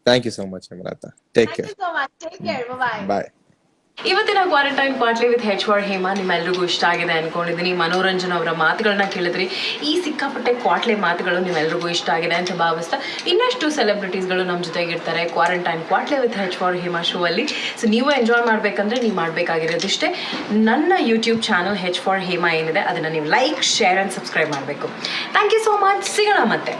Thank you so much Namrata. Take care. So much. Take care. Bye. ಇವತ್ತಿನ ಕ್ವಾರಂಟೈನ್ ಪಾರ್ಟ್ಲಿ ವಿತ್ ಹೆಚ್ ಫಾರ್ ಹೇಮಾ ನಿಮ್ಮೆಲ್ರಿಗೂ ಇಷ್ಟ ಆಗಿದೆ ಅನ್ಕೊಂಡಿದ್ದೀನಿ. ಮನೋರಂಜನ್ ಅವರ ಮಾತುಗಳನ್ನ ಕೇಳಿದ್ರಿ. ಈ ಸಿಕ್ಕಾಪಟ್ಟೆ ಕ್ವಾಟ್ಲೆ ಮಾತುಗಳು ನಿಮ್ಮೆಲ್ರಿಗೂ ಇಷ್ಟ ಆಗಿದೆ ಅಂತ ಭಾವಿಸ್ತಾ, ಇನ್ನಷ್ಟು ಸೆಲೆಬ್ರಿಟೀಸ್ಗಳು ನಮ್ಮ ಜೊತೆಗಿರ್ತಾರೆ ಕ್ವಾರಂಟೈನ್ ಕ್ವಾಟ್ಲೆ with H for Hema show ಅಲ್ಲಿ. ಸೊ ನೀವು ಎಂಜಾಯ್ ಮಾಡಬೇಕಂದ್ರೆ ನೀವು ಮಾಡಬೇಕಾಗಿರೋದಿಷ್ಟೇ, ನನ್ನ YouTube channel H for Hema ಏನಿದೆ ಅದನ್ನು ನೀವು ಲೈಕ್, ಶೇರ್ ಆ್ಯಂಡ್ ಸಬ್ಸ್ಕ್ರೈಬ್ ಮಾಡಬೇಕು. Thank you so much. ಸಿಗೋಣ ಮತ್ತೆ.